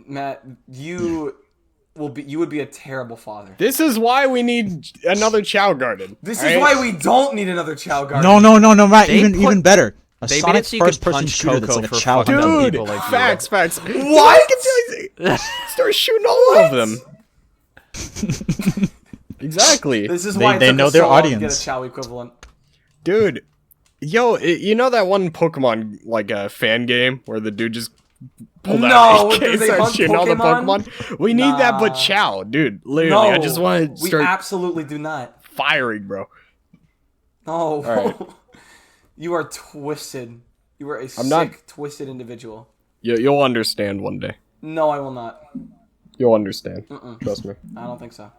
Matt, you would be a terrible father. This is why we need another Chow Garden. This alright? is why we don't need another Chow Garden. No, Matt. They Even better. A they made Sonic it so you could first-person punch shooter that's Coco like a for Chow fucking Garden. Dude, people like you. facts. What? I can tell you, start shooting all of them. Exactly. This is They- why it they took know us their so long to audience. get a Chow equivalent. Dude, yo, you know that one Pokemon like a fan game where the dude just pulled No, out AK do and they starts hunt shooting all the Pokemon? Pokemon? We need that, but Nah. Chow, dude. Literally, No, I just want to we start absolutely do not. firing, bro. No, Alright. You are twisted. You are a sick, not- twisted individual. You'll understand one day. No, I will not. You'll understand. Trust me. I don't think so.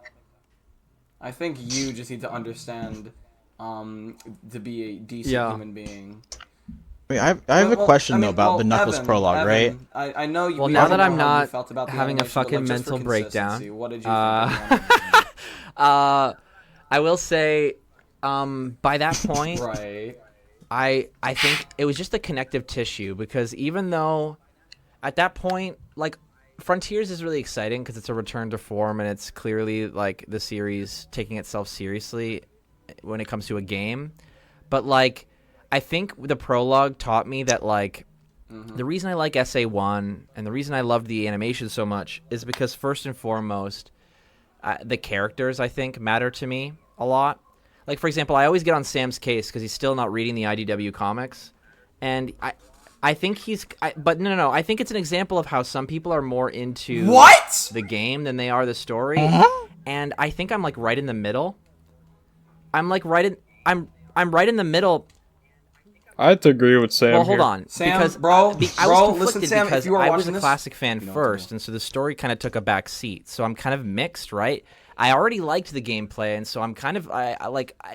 I think you just need to understand to be a decent Yeah. human being. Wait, I have a question though about the Knuckles Evan, prologue, right? I know you. Well, we now already that I'm know how you not felt about the having a animation, but, fucking like, just for mental breakdown, consistency, what did you think of the animation? I will say, by that point, Right. I think it was just the connective tissue, because even though at that point, like, Frontiers is really exciting because it's a return to form and it's clearly like the series taking itself seriously when it comes to a game. But like, I think the prologue taught me that like the reason I like SA1 and the reason I loved the animation so much is because first and foremost, the characters I think matter to me a lot. Like, for example, I always get on Sam's case because he's still not reading the IDW comics, and I think but no. I think it's an example of how some people are more into What? the game than they are the story, and I think I'm like right in the middle. I'm right in the middle. I have to agree with Sam. Well, hold here. on, Sam, because bro, I was bro, conflicted listen, Sam, if because you are I was watching a this, classic fan you know what to first, do. and so the story kind of took a back seat. So I'm kind of mixed, right? I already liked the gameplay, and so I'm kind of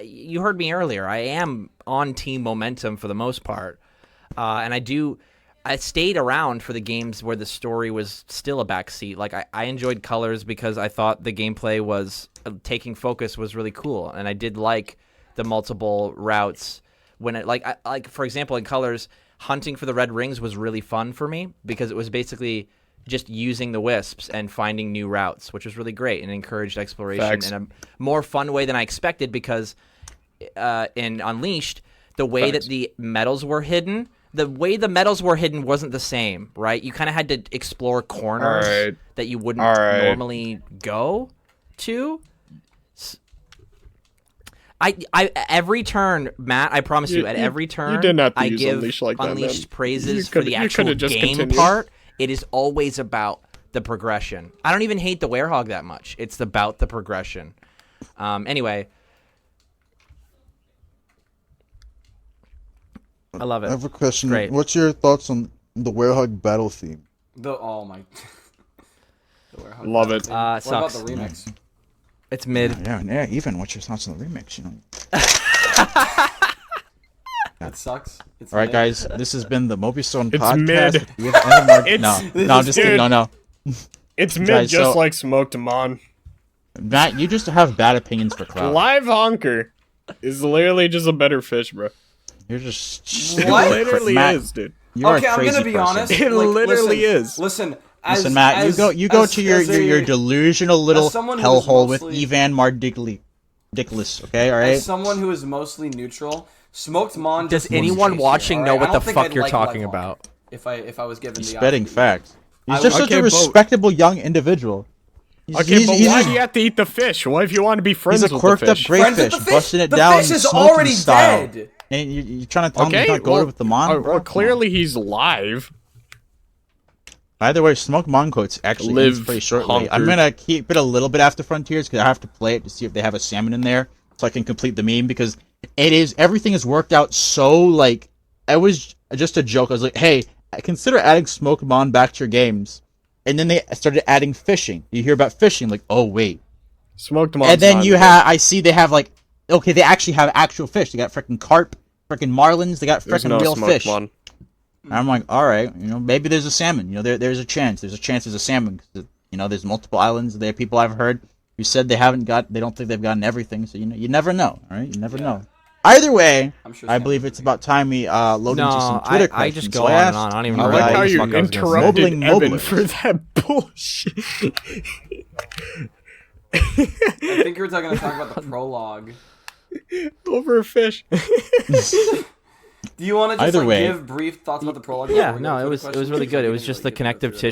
you heard me earlier. I am on team momentum for the most part, and I stayed around for the games where the story was still a backseat. Like I enjoyed Colors because I thought the gameplay was taking focus was really cool, and I did like the multiple routes. When it like for example in Colors, hunting for the red rings was really fun for me because it was basically just using the wisps and finding new routes, which was really great and encouraged exploration Facts. in a more fun way than I expected because in Unleashed, the way Facts. that the medals were hidden. The way the medals were hidden wasn't the same, right? You kind of had to explore corners Alright. that you wouldn't Alright. normally go to. Every turn, Matt, I promise you, at every turn, didn't have to I use give Unleashed like that, man. Unleashed praises You for coulda- the you actual coulda just game continued. part. It is always about the progression. I don't even hate the Werehog that much. It's about the progression. Anyway. I love it. I have a question. Great. What's your thoughts on the Werehog battle theme? Oh my. The Werehog Love battle it. theme. What about Sucks. the remix? It's mid. Yeah. Even what's your thoughts on the remix? You know. It sucks. It's All right, mid. guys. This has been the Mobius Stone It's podcast. mid. We have Evan Mardiculous. It's- No, I'm just kidding. dude. No. It's mid Guys, just so- like Smoked Amon. Matt, you just have bad opinions for Cloud. Live Honker is literally just a better fish, bro. You're just What? It literally Matt, is, dude. You're Okay, a I'm crazy gonna be person. honest. It literally is. Listen, Listen, Matt, you go to your delusional little someone who is hellhole with mostly- Evan Mardiculous. Okay, all right. As someone who is mostly neutral, Smoked Mon. Does just anyone chase you, watching all know right? what I the don't think fuck I'd you're like talking Live about? Honker If I was given He's the spitting option. facts. He's I just would- such Okay, a but- respectable young individual. Okay, but why just- do you have to eat the fish? What if you want to be friends He's a with quirked the up fish? great Friends with fish, the fish? busting it The down fish is smoking already style. dead. And you're trying to tell me Okay, you can't go well, with the mon, bro? well, clearly he's live. By the way, Smoked Mongoats actually Live ends pretty shortly. hunkered. I'm gonna keep it a little bit after Frontiers because I have to play it to see if they have a salmon in there, so I can complete the meme. Because everything is worked out so like it was just a joke. I was like, hey, consider adding Smoked Mon back to your games, and then they started adding fishing. You hear about fishing, like, oh wait, Smoked and then I see they have like, okay, they actually have actual fish. They got freaking carp, freaking marlins. They got There's freaking no real smoked fish. mon. And I'm like, all right, maybe there's a salmon. There's a chance. There's a salmon. 'Cause, there's multiple islands. There are people I've heard who said they don't think they've gotten everything. So you never know. All right, you never know. Either way, I'm sure I salmon believe is it's good. about time we load into some Twitter questions. I just go So on I and on. I don't even I remember like what how the you fuck I was gonna say. interrupted Mobbling Evan Mobler. for that bullshit. I think you were going to talk about the prologue. Over a fish. Do you want to just Either way. give brief thoughts about the prologue? Yeah, before we no, go to it the was questions? really good. It was Because just I the think connective we can go through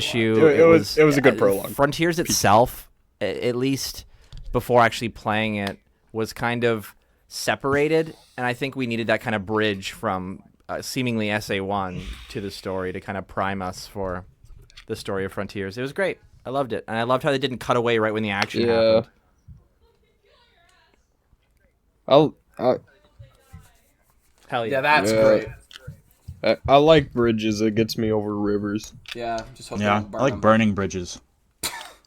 tissue. It was a good prologue. Frontiers itself, at least before actually playing it, was kind of separated, and I think we needed that kind of bridge from seemingly SA1 to the story to kind of prime us for the story of Frontiers. It was great. I loved it, and I loved how they didn't cut away right when the action happened. Hell yeah. Yeah, that's Yeah. great. I like bridges. It gets me over rivers. Yeah, just hope they Yeah, don't burn I like them. burning bridges.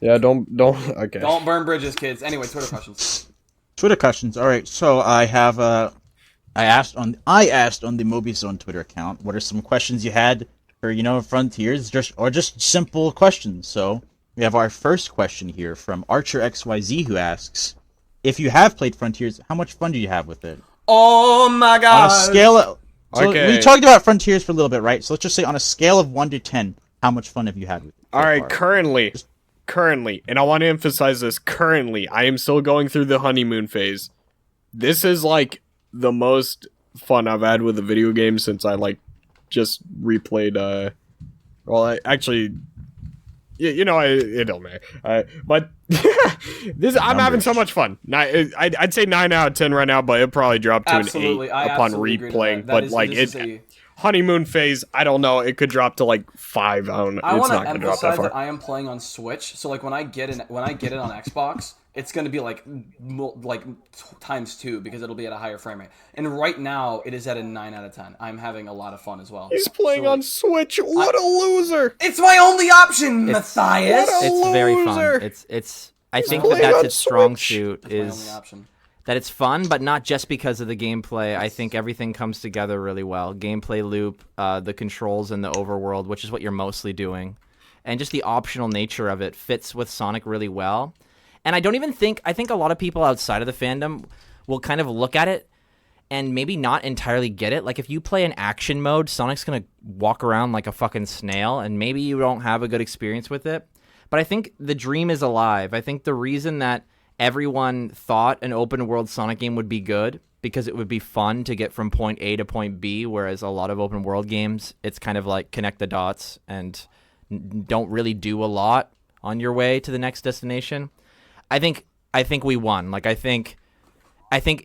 Yeah, don't. Okay. Don't burn bridges, kids. Anyway, Twitter questions. Twitter questions. All right, so I have I asked on the Mobius Zone Twitter account, what are some questions you had for Frontiers, just simple questions. So we have our first question here from Archer XYZ who asks, if you have played Frontiers, how much fun do you have with it? Oh my god! On a scale of, so Okay. we talked about Frontiers for a little bit, right? So let's just say on a scale of 1 to 10, how much fun have you had with it? All right, far? currently, and I want to emphasize this. Currently, I am still going through the honeymoon phase. This is like the most fun I've had with a video game since I just replayed. Well, I actually. It don't matter. But I'm having so much fun. I'd say 9 out of 10 right now, but it probably dropped to Absolutely, an I 8 upon absolutely agree to replaying. that. But This is a- honeymoon phase, I don't know. It could drop to 5. I don't know. I It's want to not gonna drop that emphasize far. that I am playing on Switch, so when I get it on Xbox, it's gonna be times 2 because it'll be at a higher frame rate. And right now, it is at a 9 out of 10. I'm having a lot of fun as well. He's playing So, on Switch. What a loser! It's my only option, Matthias. what a It's very loser. fun. It's. I think playing that's on its strong Switch. suit It's my only is option. that it's fun, but not just because of the gameplay. I think everything comes together really well. Gameplay loop, the controls in the overworld, which is what you're mostly doing, and just the optional nature of it fits with Sonic really well. And I think a lot of people outside of the fandom will kind of look at it and maybe not entirely get it. Like if you play an action mode, Sonic's going to walk around like a fucking snail, and maybe you don't have a good experience with it. But I think the dream is alive. I think the reason that everyone thought an open world Sonic game would be good because it would be fun to get from point A to point B, whereas a lot of open world games, it's kind of like connect the dots and don't really do a lot on your way to the next destination. I think we won. I think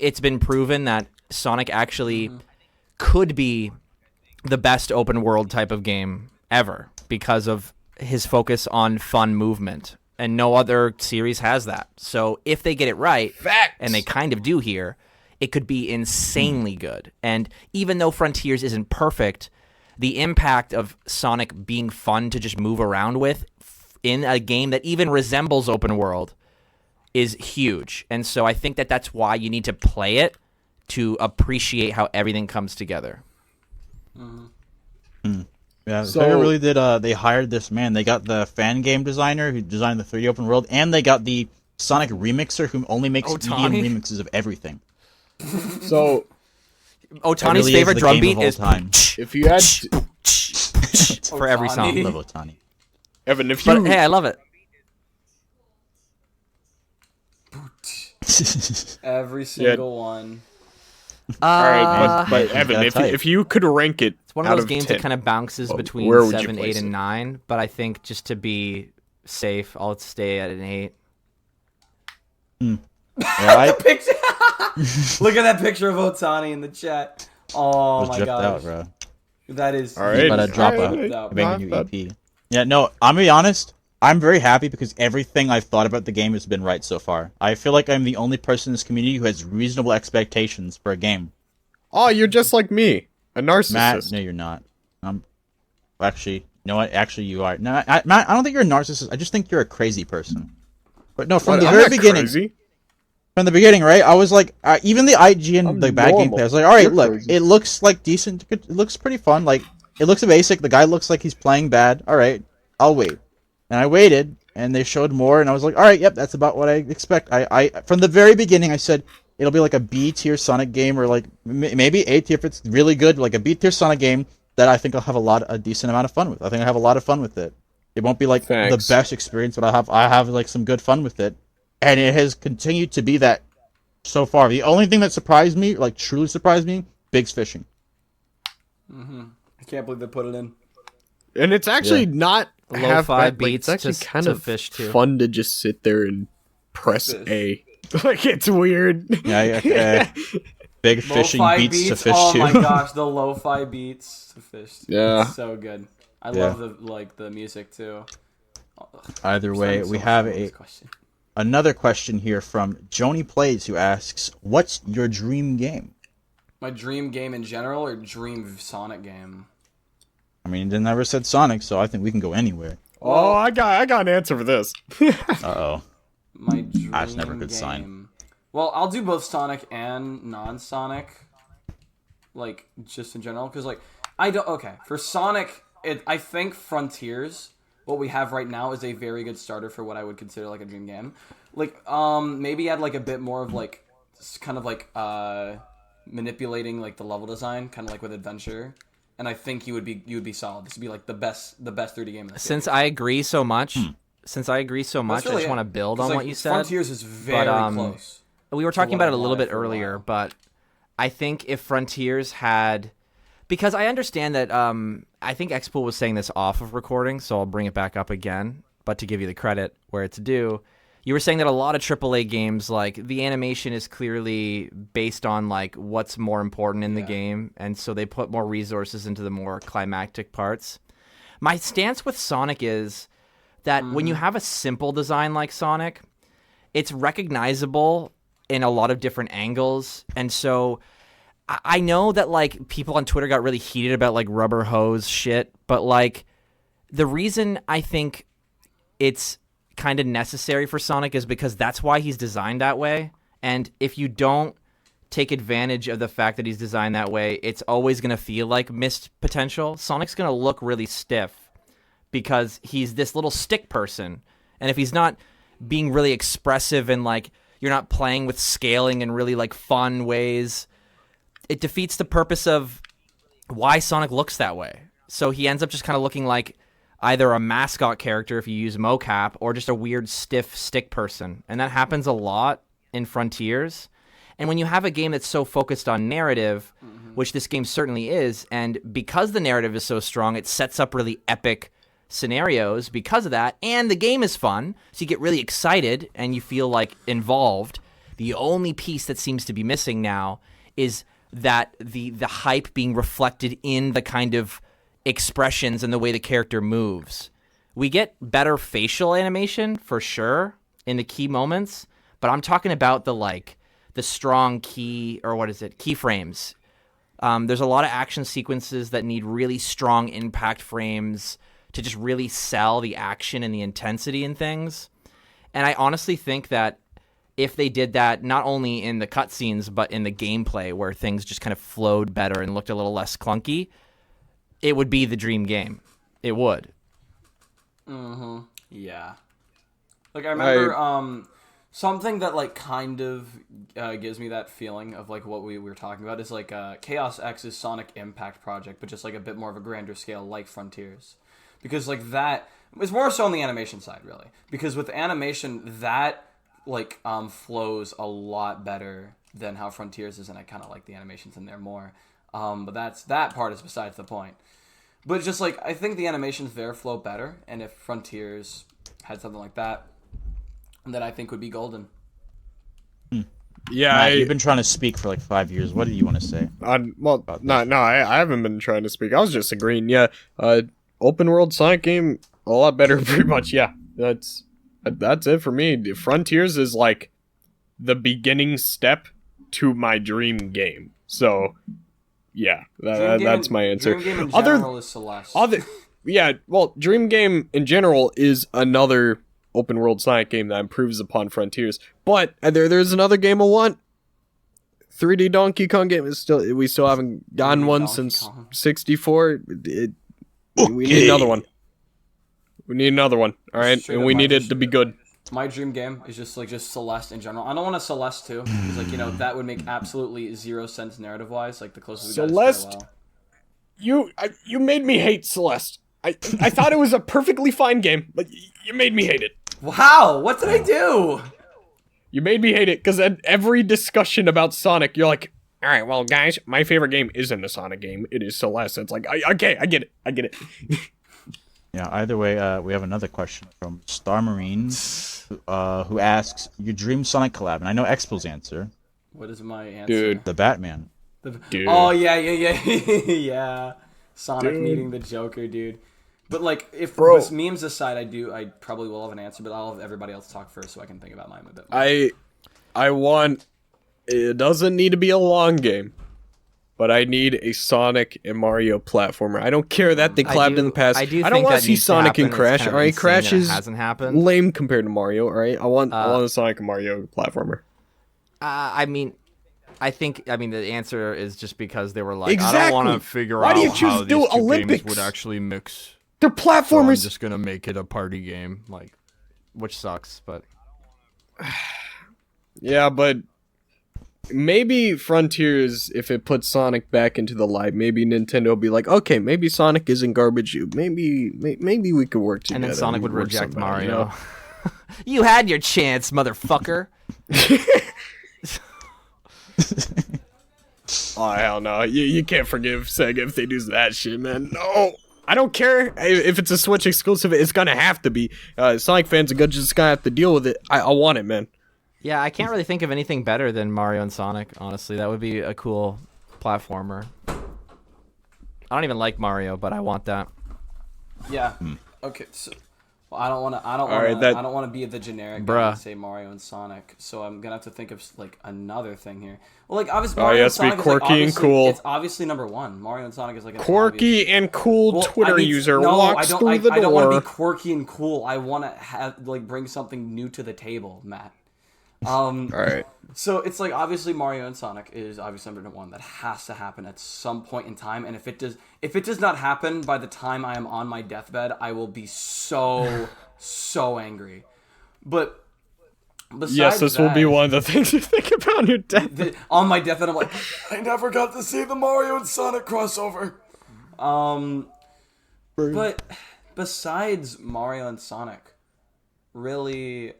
it's been proven that Sonic actually could be the best open world type of game ever because of his focus on fun movement, and no other series has that. So if they get it right, and they kind of do here, it could be insanely good. And even though Frontiers isn't perfect, the impact of Sonic being fun to just move around with in a game that even resembles open world is huge. And so I think that that's why you need to play it to appreciate how everything comes together. Yeah, So- Sega really did. They hired this man. They got the fan game designer who designed the 3D open world, and they got the Sonic remixer who only makes Otani? EDM remixes of everything. So Otani's really is favorite the drum game beat of all is time. if you had for every song. Otani. I love Otani. Evan, if you But hey, I love it. Every single one. all right, but you Evan, gotta type. if you could rank it, It's one of out those games 10, that kind of bounces between where would you 7, 8, place and it? 9. But I think just to be safe, I'll stay at an 8. Yeah, I Picture. Look at that picture of Otani in the chat. Oh was my dripped gosh, out, bro. that is. all right, About to drop all a right, out. banging new not bad. EP. Yeah, no, I'm gonna be honest. I'm very happy because everything I've thought about the game has been right so far. I feel like I'm the only person in this community who has reasonable expectations for a game. Oh, you're just like me, a Matt, narcissist. no, you're not. Actually, you know what? Actually, you are. No, Matt, I don't think you're a narcissist. I just think you're a crazy person. But no, from What? the I'm very not beginning, crazy. from the beginning, right? I was like, even the IG and I'm the bad normal. gameplay. I was like, all right, You're look, crazy. it looks like decent. It looks pretty fun. Like, it looks basic. The guy looks like he's playing bad. All right, I'll wait. And I waited, and they showed more, and I was like, all right, yep, that's about what I expect. I from the very beginning, I said it'll be like a B tier Sonic game, or like maybe A tier if it's really good, like a B tier Sonic game that I think I'll have a decent amount of fun with. I think I have a lot of fun with it. It won't be like Thanks. the best experience, but I have like some good fun with it, and it has continued to be that so far. The only thing that surprised me, like truly surprised me, Big's fishing. I can't believe they put it in. And it's actually Yeah. not half Lo-fi bad. Like, it's beats actually to- kind to of fish to. fun to just sit there and press Fish. A. Like, it's weird. Yeah, big fishing Lo-fi beats to fish oh too. my gosh, the lo-fi beats to fish. Yeah. It's so good. I Yeah. love the music too. Either I'm way, starting so we much have fun with this question. another question here from Joni Plays, who asks, "What's your dream game?" My dream game in general, or dream Sonic game? I mean, they never said Sonic, so I think we can go anywhere. Oh, I got an answer for this. Uh-oh. My dream That's never a good game. sign. Well, I'll do both Sonic and non-Sonic, like just in general, because like I don't. Okay, for Sonic, I think Frontiers, what we have right now, is a very good starter for what I would consider like a dream game. Like, maybe add like a bit more of like kind of like manipulating like the level design, kind of like with Adventure. And I think you would be solid. This would be like the best 3D game in the Since I agree so much, I really just want to build on what you said. Frontiers is very close. We were talking what about it I've a little wanted bit for a earlier, while. but I think if Frontiers had, because I understand that I think XPool was saying this off of recording, so I'll bring it back up again. But to give you the credit where it's due, you were saying that a lot of AAA games, like the animation is clearly based on like what's more important in the game, and so they put more resources into the more climactic parts. My stance with Sonic is that when you have a simple design like Sonic, it's recognizable in a lot of different angles, and so I know that like people on Twitter got really heated about like rubber hose shit, but like the reason I think it's kind of necessary for Sonic is because that's why he's designed that way. And if you don't take advantage of the fact that he's designed that way, it's always going to feel like missed potential. Sonic's going to look really stiff because he's this little stick person. And if he's not being really expressive and like you're not playing with scaling in really like fun ways, it defeats the purpose of why Sonic looks that way. So he ends up just kind of looking like either a mascot character if you use mocap or just a weird stiff stick person. And that happens a lot in Frontiers. And when you have a game that's so focused on narrative, which this game certainly is, and because the narrative is so strong, it sets up really epic scenarios because of that, and the game is fun, so you get really excited and you feel like involved. The only piece that seems to be missing now is that the hype being reflected in the kind of expressions and the way the character moves. We get better facial animation for sure in the key moments, but I'm talking about the strong keyframes. There's a lot of action sequences that need really strong impact frames to just really sell the action and the intensity in things. And I honestly think that if they did that not only in the cutscenes but in the gameplay where things just kind of flowed better and looked a little less clunky, it would be the dream game. It would. Yeah. Like I remember something that like kind of gives me that feeling of like what we were talking about is like Chaos X's Sonic Impact project, but just like a bit more of a grander scale like Frontiers. Because like that it's more so on the animation side really. Because with animation that like flows a lot better than how Frontiers is, and I kind of like the animations in there more. But that part is besides the point. But just like I think the animations there flow better, and if Frontiers had something like that, then I think would be golden. Yeah, Matt, you've been trying to speak for like 5 years. What did you want to say? I haven't been trying to speak. I was just agreeing. Yeah, open world Sonic game a lot better. Pretty much, yeah. That's it for me. Frontiers is like the beginning step to my dream game. So, yeah, that's my answer. Dream game in general is Celeste. Yeah, well, Dream Game in general is another open world Sonic game that improves upon Frontiers. But there's another game I want. 3D Donkey Kong game is we still haven't gotten one since Kong. 64. We need another one. We need another one. All right, and we need it to be good. My dream game is just Celeste in general. I don't want a Celeste 2 because that would make absolutely zero sense narrative wise. Like the closest Celeste, you made me hate Celeste. I thought it was a perfectly fine game, but you made me hate it. Wow, what did I do? You made me hate it because at every discussion about Sonic, you're like, all right, well, guys, my favorite game isn't a Sonic game. It is Celeste. It's like, okay, I get it. Yeah, either way, we have another question from Star Marine, who asks, your dream Sonic collab? And I know XPool's answer. What is my answer? Dude. The Batman. Dude. Oh, yeah. Yeah. Sonic meeting the Joker, dude. But, like, if this memes aside, I probably will have an answer, but I'll have everybody else talk first so I can think about mine a bit more. I want... It doesn't need to be a long game, but I need a Sonic and Mario platformer. I don't care that they collabed in the past. I don't want to see Sonic and Crash. All right, Crash is lame compared to Mario. All right, I want a Sonic and Mario platformer. I mean, the answer is just because they were like, exactly. I don't want to figure Why out do you choose how to do these two Olympics? games would actually mix. They're platformers. So I'm just gonna make it a party game, which sucks, but yeah, but maybe Frontiers, if it puts Sonic back into the light, maybe Nintendo will be like, okay, maybe Sonic isn't garbage. Maybe we could work together. And then Sonic would reject Mario. You know? You had your chance, motherfucker. Oh, hell no. You can't forgive Sega if they do that shit, man. No. I don't care if it's a Switch exclusive. It's gonna have to be. Sonic fans are just gonna have to deal with it. I want it, man. Yeah, I can't really think of anything better than Mario and Sonic, honestly. That would be a cool platformer. I don't even like Mario, but I want that. Yeah. Okay. So, well, I don't want to be the generic guy and say Mario and Sonic. So I'm gonna have to think of another thing here. Well, obviously Mario and Sonic be quirky and cool. It's obviously number one. Mario and Sonic is an quirky obvious... and cool Twitter user walks through the door. I don't want to be quirky and cool. I want to have bring something new to the table, Matt. All right. So it's obviously Mario and Sonic is obviously number one. That has to happen at some point in time. And if it does not happen by the time I am on my deathbed, I will be so angry. But besides this will be one of the things you think about on your deathbed. On my deathbed, I'm like, I never got to see the Mario and Sonic crossover. But besides Mario and Sonic, really,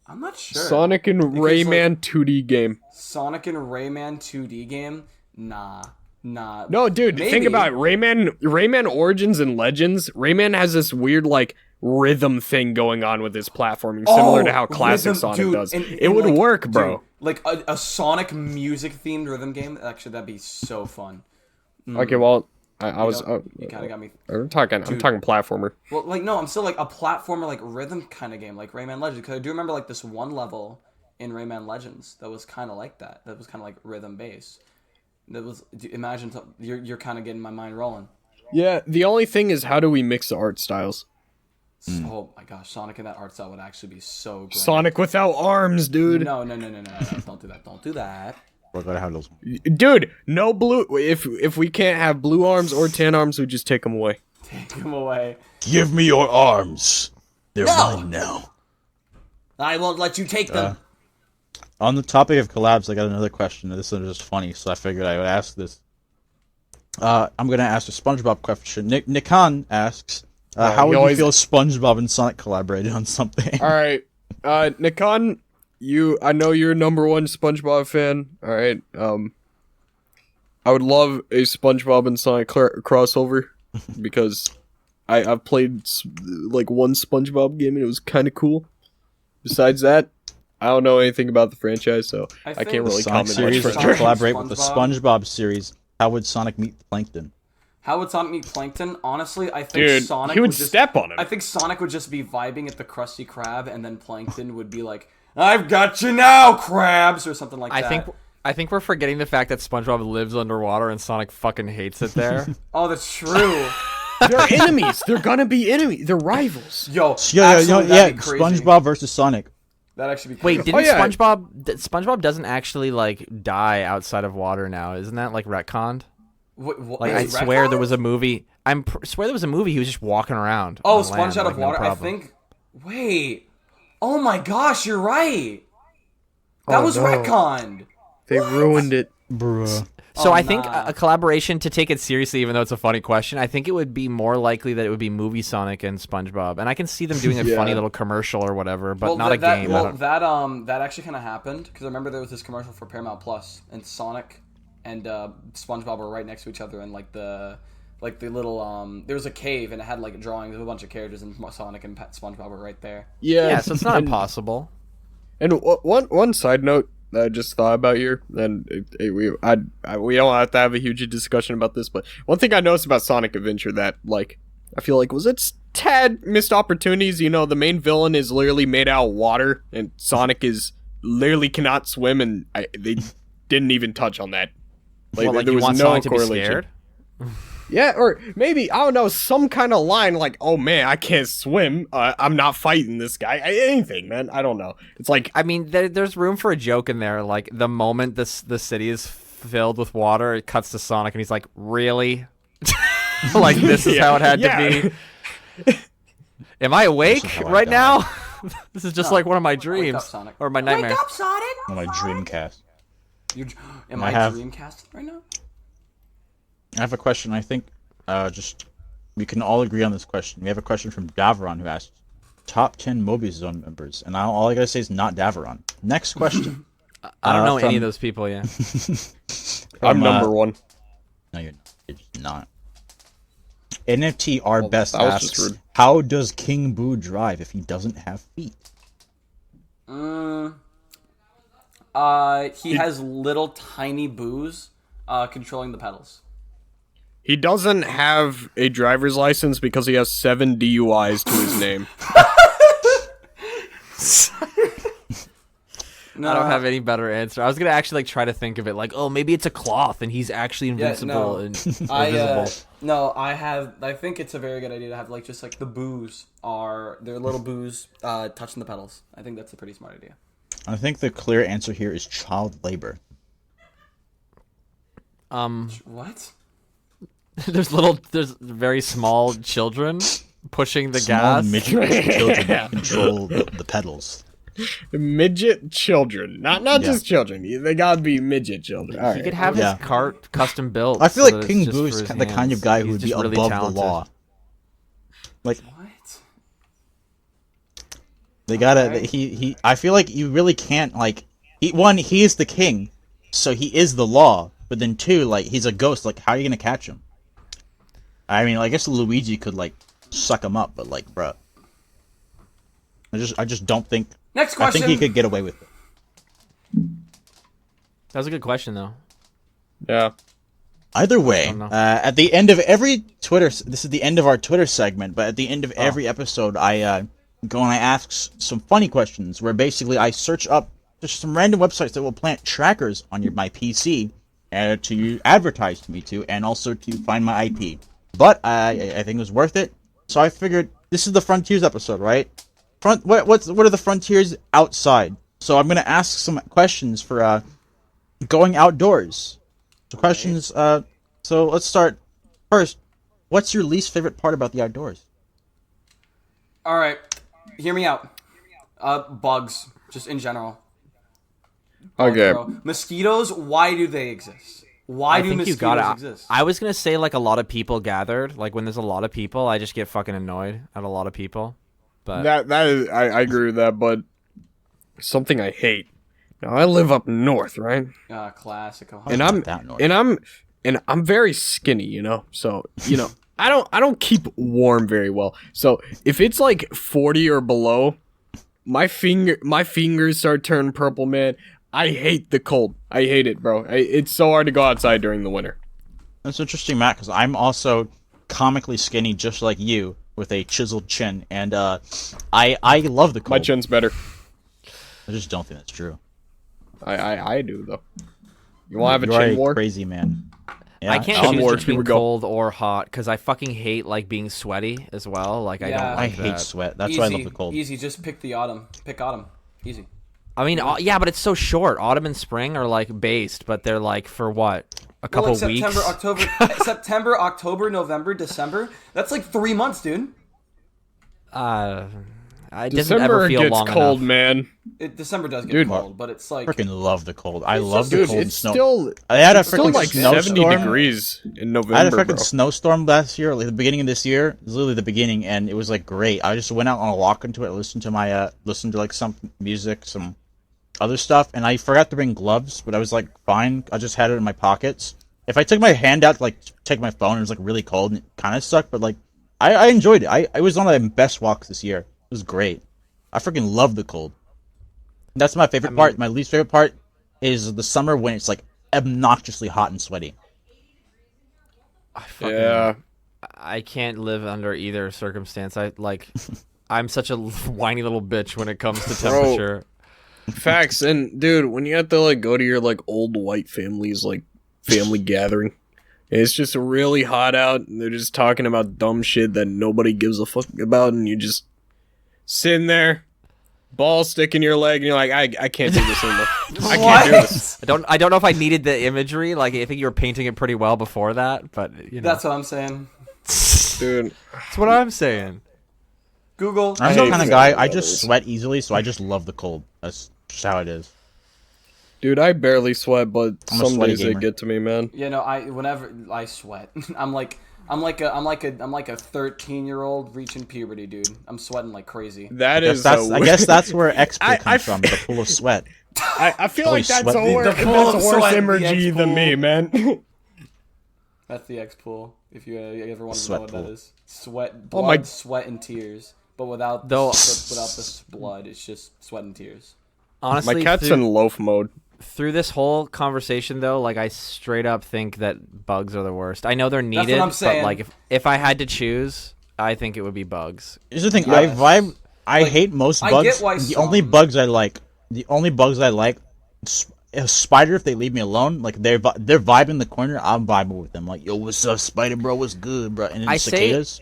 I'm not sure. Sonic and Rayman 2D game. Sonic and Rayman 2D game? Nah. No, dude, think about it. Rayman Origins and Legends. Rayman has this weird, rhythm thing going on with his platforming, similar to how classic Sonic does. It would work, bro. Dude, a Sonic music-themed rhythm game? Actually, that'd be so fun. Okay, well... You kind of got me. I'm talking platformer. Well, no, I'm still a platformer, rhythm kind of game, like Rayman Legends. Because I do remember this one level in Rayman Legends that was kind of like that. That was kind of rhythm based. That was imagine you're kind of getting my mind rolling. Yeah, the only thing is, how do we mix the art styles? Oh my gosh, Sonic in that art style would actually be so great. Sonic without arms, dude. No, don't do that. Don't do that. Dude, no blue. If we can't have blue arms or tan arms, we just take them away. Take them away. Give me your arms. They're mine now. I won't let you take them. On the topic of collabs, I got another question. This one is just funny, so I figured I would ask this. I'm gonna ask a SpongeBob question. Nikan asks, how would you feel if SpongeBob and Sonic collaborated on something? All right, Nikan. I know you're number one SpongeBob fan. All right. I would love a SpongeBob and Sonic crossover because I've played one SpongeBob game and it was kind of cool. Besides that, I don't know anything about the franchise, so I can't really comment much. Series collaborate with the SpongeBob series. How would Sonic meet Plankton? How would Sonic meet Plankton? Honestly, I think Dude, Sonic he would just, step on him. I think Sonic would just be vibing at the Krusty Krab, and then Plankton would be like, "I've got you now, Krabs," or something like that. I think we're forgetting the fact that SpongeBob lives underwater and Sonic fucking hates it there. Oh, that's true. They're enemies. They're gonna be enemies. They're rivals. Yo, Yeah, absolutely, that'd be crazy. SpongeBob versus Sonic. That'd actually be crazy. Wait, didn't yeah. SpongeBob doesn't actually like die outside of water now? Isn't that like retconned? Like I swear there was a movie. Swear there was a movie. He was just walking around. Oh, on Sponge land, out of like, no water. I problem. think. Wait. Oh my gosh, you're right. That was no. retconned. They ruined it. Bruh. So Oh, I think nah. a collaboration, to take it seriously, even though it's a funny question, I think it would be more likely that it would be movie Sonic and SpongeBob, and I can see them doing a funny little commercial or whatever, but not a game. That actually kind of happened because I remember there was this commercial for Paramount Plus, and Sonic and SpongeBob were right next to each other, and like the little there was a cave and it had like drawings of a bunch of characters, and Sonic and SpongeBob were right there. Yeah, so it's not impossible. And one side note that I just thought about here, and we don't have to have a huge discussion about this, but one thing I noticed about Sonic Adventure that, like, I feel like was its tad missed opportunities. You know, the main villain is literally made out of water, and Sonic is literally cannot swim, and they didn't even touch on that. Like there you was want no Sonic to be correlation. scared? Yeah, or maybe, I don't know, some kind of line like, oh man, I can't swim, I'm not fighting this guy, anything, man, I don't know. It's like, I mean, there's room for a joke in there. Like, the moment the city is filled with water, it cuts to Sonic, and he's like, really? Like, this is how it had to be? Am I awake how I right die. now? This is just No. like one of my Wake dreams. up, Sonic. Or my nightmares. Wake up, Sonic! On my Dreamcast. Am I I have- Dreamcasting right now? I have a question. I think just we can all agree on this question. We have a question from Davron who asked, top 10 Mobius Zone members, and all I gotta say is not Davron. Next question. I don't know any from- of those people, yeah. I'm from, number one. No, you're not. You're just not. NFT R best that was just asks, rude. how does King Boo drive if he doesn't have feet? He has little tiny boos controlling the pedals. He doesn't have a driver's license because he has 7 DUIs to his name. No, I don't have any better answer. I was gonna actually like try to think of it, like, oh, maybe it's a cloth and he's actually invincible no. and invisible. I think it's a very good idea to have like just like the boos their little boos touching the pedals. I think that's a pretty smart idea. I think the clear answer here is child labor. What? there's very small children pushing the Small gas. midget children control the pedals. Midget children. Not just children. They gotta be midget children. All He right. could have Yeah. his cart custom built. I feel so that like it's King just Boo for is his the kind of hands. guy who He's would be just above really the talented. law. Like What? they gotta. Okay. He. I feel like you really can't like. He is the king, so he is the law. But then two, like he's a ghost. Like how are you gonna catch him? I mean, I guess Luigi could like suck him up, but like, bruh. I just don't think. Next I question. think he could get away with it. That was a good question, though. Yeah. Either way, know. at the end of every Twitter, this is the end of our Twitter segment, but at the end of every episode, I go and I ask some funny questions where basically I search up just some random websites that will plant trackers on my PC to advertise to me to, and also to find my IP. But I think it was worth it, so I figured this is the Frontiers episode, right? What are the frontiers outside? So I'm gonna ask some questions for going outdoors. So questions. So let's start first. What's your least favorite part about the outdoors? All right, hear me out. Bugs, just in general. Bugs, Okay. bro. Mosquitoes. Why do they exist? Why I do think you mosquitoes gotta. exist? I was gonna say like a lot of people gathered. Like when there's a lot of people, I just get fucking annoyed at a lot of people. But That is, I agree with that, but something I hate. Now I live up north, right? Classic. Ohio. And I'm very skinny, you know. So, you know, I don't keep warm very well. So, if it's like 40 or below, my fingers start turning purple, man. I hate the cold. I hate it, bro. It's so hard to go outside during the winter. That's interesting, Matt, because I'm also comically skinny, just like you, with a chiseled chin, and I love the cold. My chin's better. I just don't think that's true. I do though. You want to have a You're chin a war? crazy man. Yeah, I can't Onward, choose here between we go. cold or hot because I fucking hate like being sweaty as well. Like I Yeah. don't I like hate that. sweat. That's Easy, why I love the cold. Easy, just pick the autumn. Pick autumn. Easy. I mean, yeah, but it's so short. Autumn and spring are like based, but they're like for what? A couple Well, like September, weeks. October, September, October, November, December. That's like 3 months, dude. It doesn't December ever feel gets long cold, enough. man. December does get Dude. cold, but it's like Freaking love the cold. I It's love just- the Dude, cold and it's snow. still I had a it's still freaking like 70 snowstorm. degrees in November, I had a freaking bro. snowstorm last year, like the beginning of this year. It was literally the beginning, and it was like great. I just went out on a walk into it, listened to like some music, some other stuff, and I forgot to bring gloves, but I was like fine. I just had it in my pockets. If I took my hand out to like take my phone, it was like really cold and it kind of sucked, but like I enjoyed it. I was one of the best walks this year. It was great. I freaking love the cold. That's my favorite part. My least favorite part is the summer when it's like obnoxiously hot and sweaty. Yeah. I can't live under either circumstance. I'm such a whiny little bitch when it comes to Bro. temperature. Facts. And dude, when you have to like go to your like old white family's like family gathering, and it's just really hot out, and they're just talking about dumb shit that nobody gives a fuck about, and you just sitting there, ball stick in your leg, and you're like, I can't do this anymore. I can't do this. I don't know if I needed the imagery. Like I think you were painting it pretty well before that, but you know. that's what I'm saying. Dude. That's what I'm saying. Google. I'm the hate kind of sweating guy, I weathers. just sweat easily, so I just love the cold. That's just how it is. Dude, I barely sweat, but I'm a some sweaty days they gamer. get to me, man. You know, whenever I sweat, I'm like a 13-year-old reaching puberty, dude. I'm sweating like crazy. That I guess is that's, I guess that's where XPool I comes from, the pool of sweat. I feel Holy like that's sweat. a worse, The pool that's a of worse sweat, the energy than X-pool. me, man. That's the XPool. If you ever want to Sweat know what pool. that is, sweat, Oh blood, my- sweat, and tears. But without Though- without the blood, it's just sweat and tears. Honestly, My cat's through, in loaf mode. through this whole conversation though, like I straight up think that bugs are the worst. I know they're what needed, I'm but saying. like if I had to choose, I think it would be bugs. Here's the thing, Yes. I Like, hate most I bugs. get why The only some- bugs I like, a spider if they leave me alone. Like they're vibing in the corner, I'm vibing with them. Like, yo, what's up, spider bro? What's good, bro? And then I cicadas.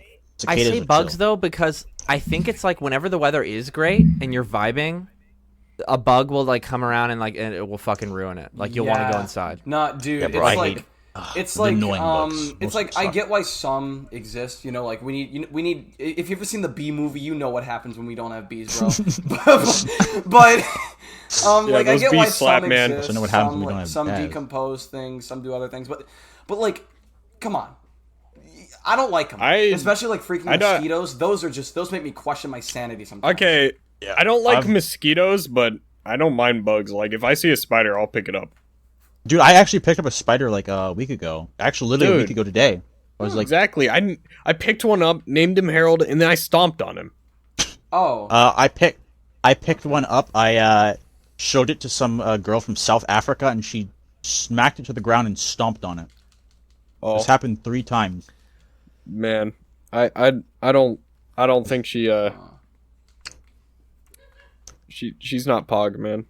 I say are bugs chill. though because I think it's like whenever the weather is great and you're vibing, a bug will like come around and it will fucking ruin it. Like you'll want to go Yeah. inside. No, dude, Yeah, bro, it's I like hate it's the like annoying bugs. it's Most like I suck. get why some exist. You know, like we need. If you've ever seen the bee movie, you know what happens when we don't have bees, bro. but like I those get why bees slap, some man. exist. So know what happens some, when we don't like, have some bees. decompose things, some do other things, but like, come on. I don't like them, I- especially like freaking I don't- mosquitoes. Those make me question my sanity sometimes. Okay, I don't like I've- mosquitoes, but I don't mind bugs. Like, if I see a spider, I'll pick it up. Dude, I actually picked up a spider like a week ago. Actually, literally a Dude. week ago today. I was like, Exactly. I picked one up, named him Harold, and then I stomped on him. Oh, I picked one up. I showed it to some girl from South Africa, and she smacked it to the ground and stomped on it. Oh This happened 3 times. man, I don't think she's not Pog, man.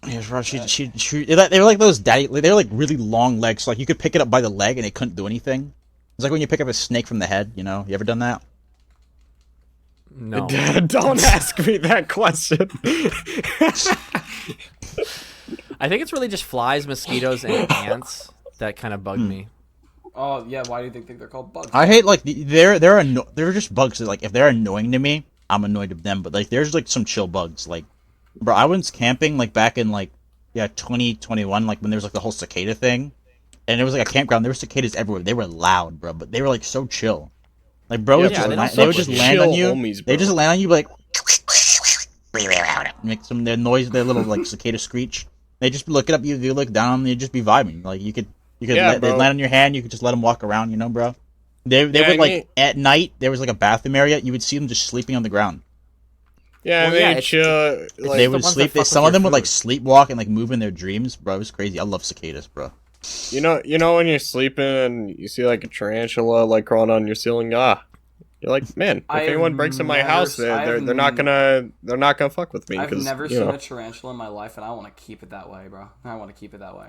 Yeah, bro, they were like those daddy. They were like really long legs. So like you could pick it up by the leg, and it couldn't do anything. It's like when you pick up a snake from the head. You know, you ever done that? No. Don't ask me that question. I think it's really just flies, mosquitoes, and ants that kind of bug me. oh yeah. Why do you think they're called bugs? I hate like they're just bugs that like if they're annoying to me, I'm annoyed with them. But like there's like some chill bugs. Like, bro, I went camping like back in like 2021, like when there was like the whole cicada thing, and it was like a campground. There were cicadas everywhere. They were loud, bro, but they were like so chill. Like, bro, Yeah, they would such just land on chill you. homies, They bro. just land on you like make some their noise, their little like cicada screech. They just look it up. You look down on them, you just be vibing. Like you could Yeah, they bro. land on your hand. You could just let them walk around. You know, bro. They Yeah, would I like mean- at night. There was like a bathroom area. You would see them just sleeping on the ground. Yeah, Well, they yeah, it's- chill. it's They Like, the would ones that sleep. fuck with Some of your them would like food. sleepwalk and like move in their dreams, bro. It was crazy. I love cicadas, bro. You know when you're sleeping and you see like a tarantula like crawling on your ceiling. You're like, man, if I've anyone breaks in my never house, s- I've they're not gonna fuck with me. I've 'Cause, never you seen know. a tarantula in my life, and I want to keep it that way, bro. I want to keep it that way.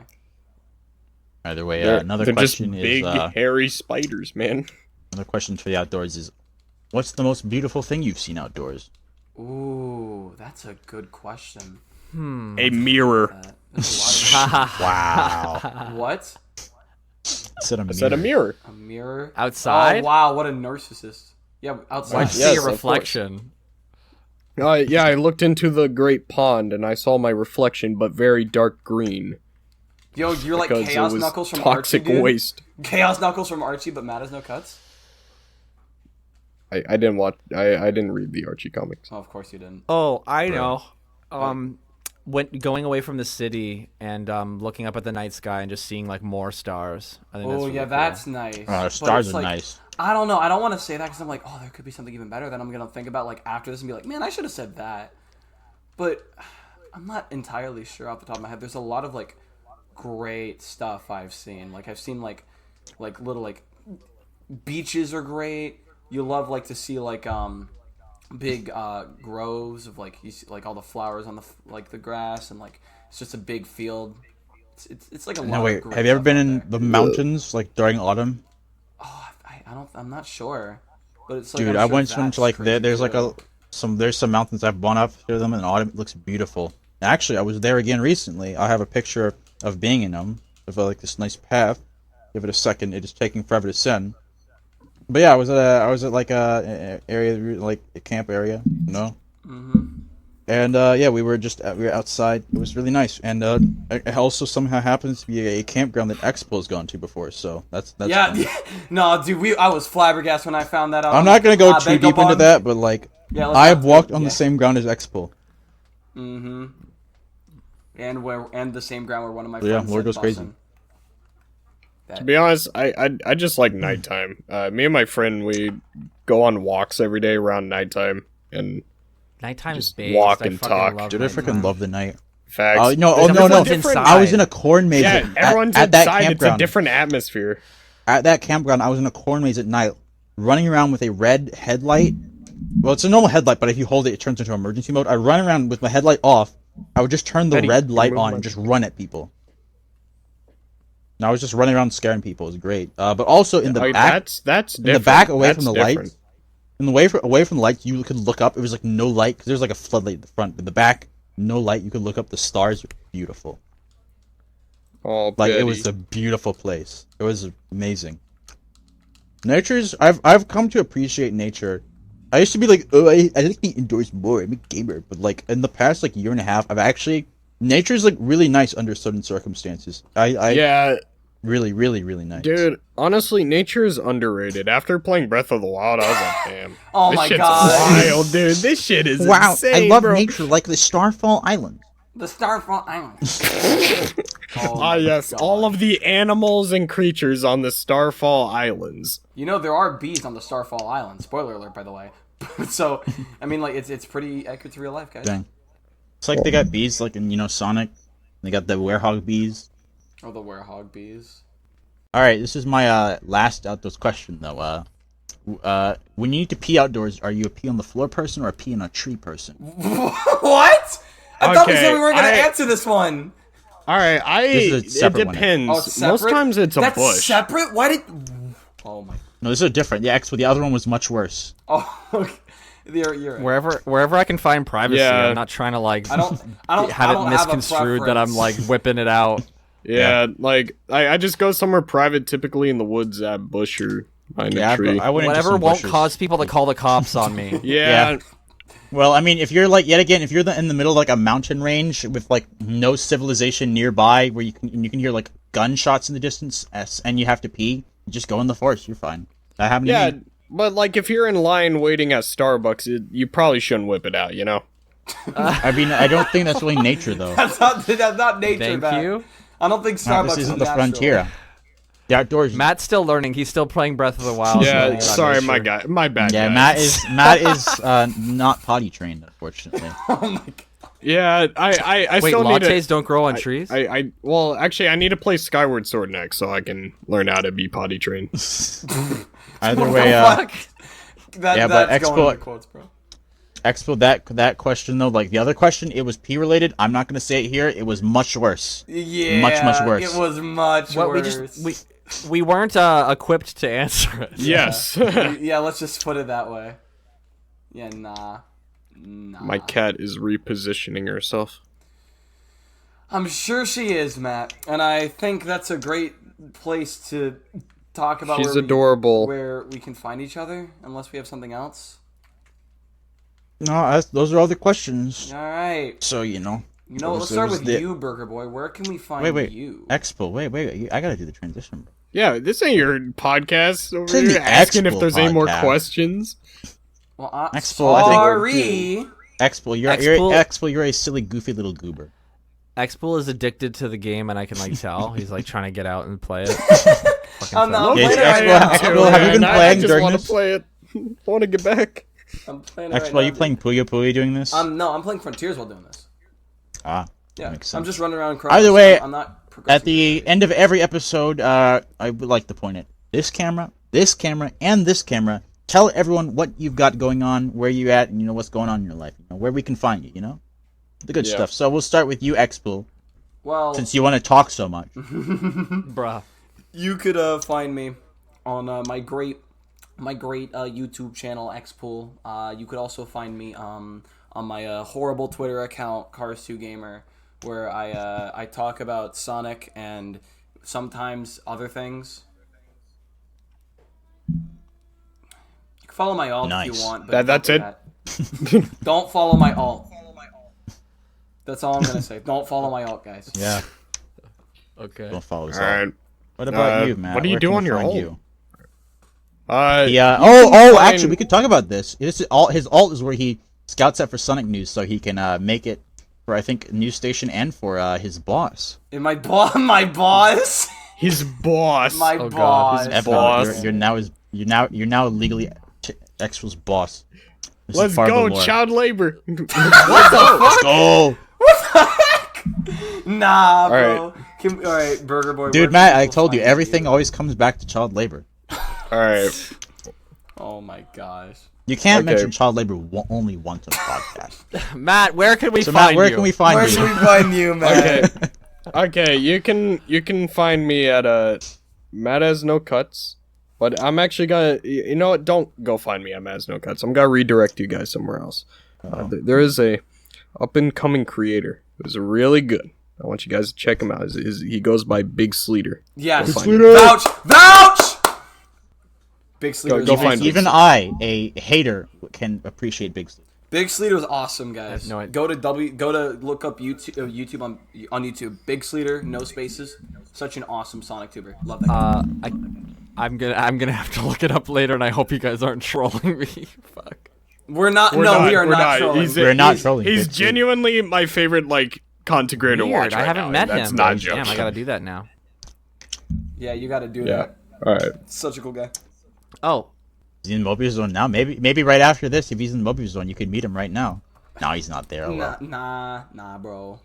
Either way, They're, another they're question just big, is hairy spiders, man. another question for the outdoors is, what's the most beautiful thing you've seen outdoors? Ooh, that's a good question. A mirror. There's a lot Wow. of what? I said a mirror. I said a mirror. A mirror Outside? Oh wow, what a narcissist. Yeah, outside. Why'd you Yes, see a of course. reflection? Yeah, I looked into the great pond and I saw my reflection, but very dark green. Yo, you're like Because Chaos it was Knuckles from toxic Archie, dude. waste. Chaos Knuckles from Archie, but Matthasnocuts. I didn't watch. I didn't read the Archie comics. Oh, of course you didn't. Oh, I know. When going away from the city and looking up at the night sky and just seeing like more stars. I think Oh that's yeah, really that's cool. nice. Stars But it's are like, nice. I don't know. I don't want to say that because I'm like, oh, there could be something even better. Then I'm gonna think about like after this and be like, man, I should have said that. But I'm not entirely sure off the top of my head. There's a lot of like great stuff I've seen. Like I've seen like little like beaches are great. You love like to see like big groves of like you see like all the flowers on the like the grass and like it's just a big field. It's like a lot. No, of wait. great Have you ever stuff been out in there. the mountains like during autumn? Oh, I'm not sure, but it's like Dude, I'm I sure went that's to like crazy there's like too. there's some mountains I've gone up to them in autumn. It looks beautiful. Actually, I was there again recently. I have a picture of being in them of like this nice path. Give it a second. It is taking forever to send. But yeah, I was at like a area like a camp area, you know. And yeah, we were outside. It was really nice. And it also somehow happens to be a campground that XPool has gone to before. So that's Yeah, fun. no, dude, I was flabbergasted when I found that out. I'm not gonna go too beg deep upon- into that, but like Yeah, let's I've not- walked on yeah. the same ground as XPool. And the same ground where one of my Yeah, friends Lord said goes crazy. bussin'. To be honest, I just like nighttime. Me and my friend, we go on walks every day around nighttime and Nighttime is Just based. walk I and fucking talk. love Dude, I freaking nighttime. love the night. facts. Oh no! There's no! everyone's inside. I was in a corn maze. Yeah, everyone's at that inside. It's a campground. different atmosphere. At that campground, I was in a corn maze at night, running around with a red headlight. Well, it's a normal headlight, but if you hold it, it turns into emergency mode. I run around with my headlight off. I would just turn the Eddie, red light move on my- and just run at people. And I was just running around scaring people. It was great. But also in the Like, back, that's in different. the back, away That's from the different. lights, away from the lights, you could look up. It was like no light because there's like a floodlight at the front. But the back, no light. You could look up. The stars were beautiful. Oh, Like it was a beautiful place. It was amazing. Nature's I've come to appreciate nature. I used to be like, oh, I like the indoors more. I'm a gamer, but like in the past like year and a half, I've actually nature's like really nice under certain circumstances. yeah, Really, really, really nice. dude. Honestly, nature is underrated. After playing Breath of the Wild, I was like, damn. Oh this my shit's God. wild, dude. This shit is Wow, insane, I love bro. nature like the Starfall Island. The Starfall Island. Ah, yes, all of the animals and creatures on the Starfall Islands. You know there are bees on the Starfall Island. Spoiler alert, by the way. So, I mean, like it's pretty accurate to real life, guys. Dang. It's like they got bees like in Sonic. They got the werehog bees. Oh, the werehog bees. All right, this is my last outdoors question though. When you need to pee outdoors, are you a pee on the floor person or a pee on a tree person? What? I thought we Okay, said we weren't gonna I- answer this one. All right, This is a it separate one. depends. Oh, it's separate? Most times it's a That's bush. separate? Why did? Oh my. No, this is different. The the other one was much worse. Oh, okay. You're right. Wherever I can find privacy, Yeah. I'm not trying to like I don't have I it don't have a misconstrued that I'm like preference. whipping it out. Yeah, like I just go somewhere private, typically in the woods at bush or behind a tree. I went into Whatever some won't bushes. cause people to call the cops on me. yeah, Well, I mean, if you're like if you're in the middle of like a mountain range with like no civilization nearby, where you can hear like gunshots in the distance, and you have to pee, just go in the forest. You're fine. That happened to yeah. me. But like, if you're in line waiting at Starbucks, you probably shouldn't whip it out. You know. I mean, I don't think that's really nature though. That's not nature. Thank Matt. you. I don't think Starbucks This isn't is the natural. frontier. The outdoors. Matt's still learning. He's still playing Breath of the Wild. so Yeah, I'm not sorry, really my sure. guy, my bad. Yeah, guy. Matt is not potty trained, unfortunately. Oh my god. Yeah, I Wait, still need lattes to. don't grow on trees? Well, actually, I need to play Skyward Sword next so I can learn how to be potty trained. Either What way, the fuck? yeah, but that's going in XPool- the quotes, bro. Expo, that question though, like the other question, it was P related. I'm not gonna say it here. It was much worse. Yeah, much worse. It was much Well, worse. we weren't equipped to answer it. Yes. Yeah, let's just put it that way. Yeah, nah. My cat is repositioning herself. I'm sure she is, Matt, and I think that's a great place to talk about. She's adorable. Where we can find each other, unless we have something else. No, those are all the questions. All right. So You know, It let's was start with the- you, Burgerboy. Where can we find wait, you? Expo, wait, I gotta do the transition. Yeah, this ain't your podcast over in here the asking if X-Pool there's any more podcast. questions. Well, Expo, I think- sorry. Expo, you're a silly, goofy little goober. XPool is addicted to the game, and I can like tell he's like trying to get out and play it. I'm not Yeah, playing it right Expo, now. Expo, have you been I playing just during want this? to play it. I want to get back. I'm playing it right Expo, now. are you playing Puyo Puyo doing this? No, I'm playing Frontiers while doing this. Ah, Yeah, makes I'm sense. just running around. Crying. Either way, I'm not at progressing. the end of every episode, I would like to point at this camera, and this camera. Tell everyone what you've got going on, where you at, and what's going on in your life. Where we can find you. The good Yeah. stuff. So we'll start with you, Expo, Well, since you want to talk so much. Bruh. you could find me on my great YouTube channel XPool. You could also find me on my horrible Twitter account Cars2Gamer, where I talk about Sonic and sometimes other things. You can follow my alt if Nice. you want, but That's don't it? do that. Don't follow my alt. That's all I'm gonna say. Don't follow my alt, guys. Yeah, Okay. don't follow us. All right. What about Uh, you, Matt? what do you Where do can on we your find alt? you? Yeah. Oh, find- actually, we could talk about this. His alt is where he scouts out for Sonic news, so he can make it for I think news station and for his boss. And my boss, His boss. my Oh, God, boss. his Evan, boss. you're now legally Expo's boss. This is Let's part of go, the lore. child labor. Let's go, Nah, bro. Alright. All right, Burger Boy. where dude. can Matt, I people told you find everything always comes back to child labor. All right. Oh my gosh. You can't Okay. mention child labor only once on a podcast. Matt, where can we So find Matt, where you? can we find Where you? should we find you, man? Okay. Okay, you can find me at Matthasnocuts, but I'm actually gonna you know what? Don't go find me at Matthasnocuts. I'm gonna redirect you guys somewhere else. There is a up and coming creator who's really good. I want you guys to check him out. He goes by Big Sleater. Yes. Go find him. Vouch! Big Sleeter. Go is find awesome. him. Even I, a hater, can appreciate Big Sleep. Big Sleater is awesome, guys. no idea. Go to look up YouTube on YouTube. Big Sleater, no spaces. Such an awesome Sonic tuber. Love that. Guy. I'm gonna have to look it up later, and I hope you guys aren't trolling me. Fuck. We're not. We're no, not, we are we're not not. trolling. We're not trolling. He's Big Sleep. genuinely my favorite content creator to Weird. watch. I right haven't now, met and that's him. not Damn, I joking. gotta do that now. Yeah, you got to do Yeah. that. All right. Such a cool guy. Oh, He's in Mobius Zone now. Maybe right after this, if he's in Mobius Zone, you could meet him right now. No, he's not there. Oh, well. Nah, bro.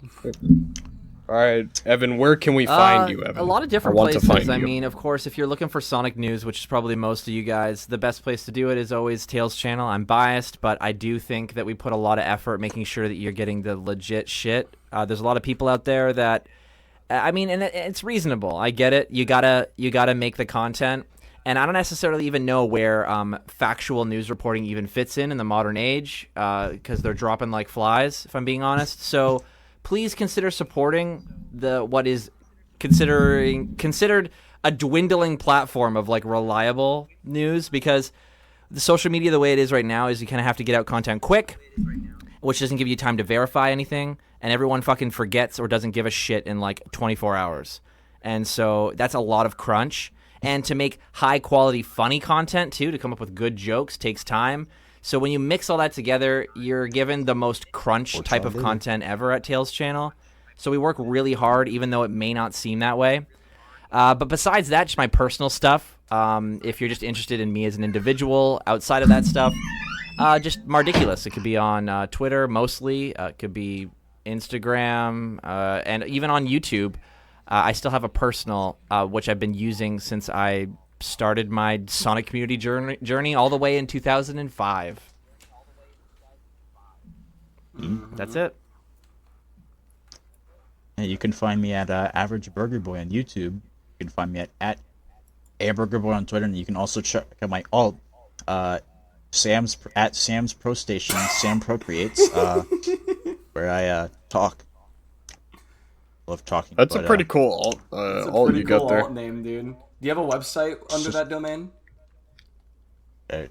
All right, Evan. Where can we find you, Evan? A lot of different I want to places. find I you. mean, of course, if you're looking for Sonic news, which is probably most of you guys, the best place to do it is always Tails channel. I'm biased, but I do think that we put a lot of effort making sure that you're getting the legit shit. There's a lot of people out there that, I mean, and it's reasonable. I get it. You gotta make the content. And I don't necessarily even know where factual news reporting even fits in the modern age, because they're dropping like flies, if I'm being honest. So please consider supporting what is considered a dwindling platform of like reliable news, because the social media the way it is right now is you kind of have to get out content quick, which doesn't give you time to verify anything, and everyone fucking forgets or doesn't give a shit in like 24 hours. And so that's a lot of crunch. And to make high-quality, funny content, too, to come up with good jokes, takes time. So when you mix all that together, you're given the most crunch type of content ever at Tails Channel. So we work really hard, even though it may not seem that way. But besides that, just my personal stuff. If you're just interested in me as an individual, outside of that stuff, just Mardiculous. It could be on Twitter, mostly. It could be Instagram, and even on YouTube. I still have a personal, which I've been using since I started my Sonic community journey all the way in 2005. That's it. And you can find me at Average Burger Boy on YouTube. You can find me at Burgerboy on Twitter, and you can also check out my alt, Sam's Pro Station, Sam Procreates, where I talk. Love talking. That's a pretty cool alt you got there. Alt name, dude. Do you have a website under that domain?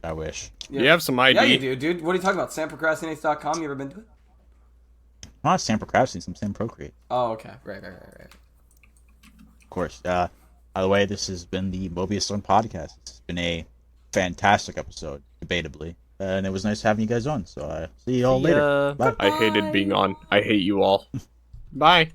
I wish. Yeah. You have some ID. Yeah, you do, dude. What are you talking about? SamProcrastinates.com? You ever been to it? I'm not Sam Procrastinates, I'm Sam Procreate. Oh, okay. Right. Of course. By the way, this has been the Mobius Stone podcast. It's been a fantastic episode, debatably. And it was nice having you guys on. So see you all later. Bye. I hated being on. I hate you all. Bye.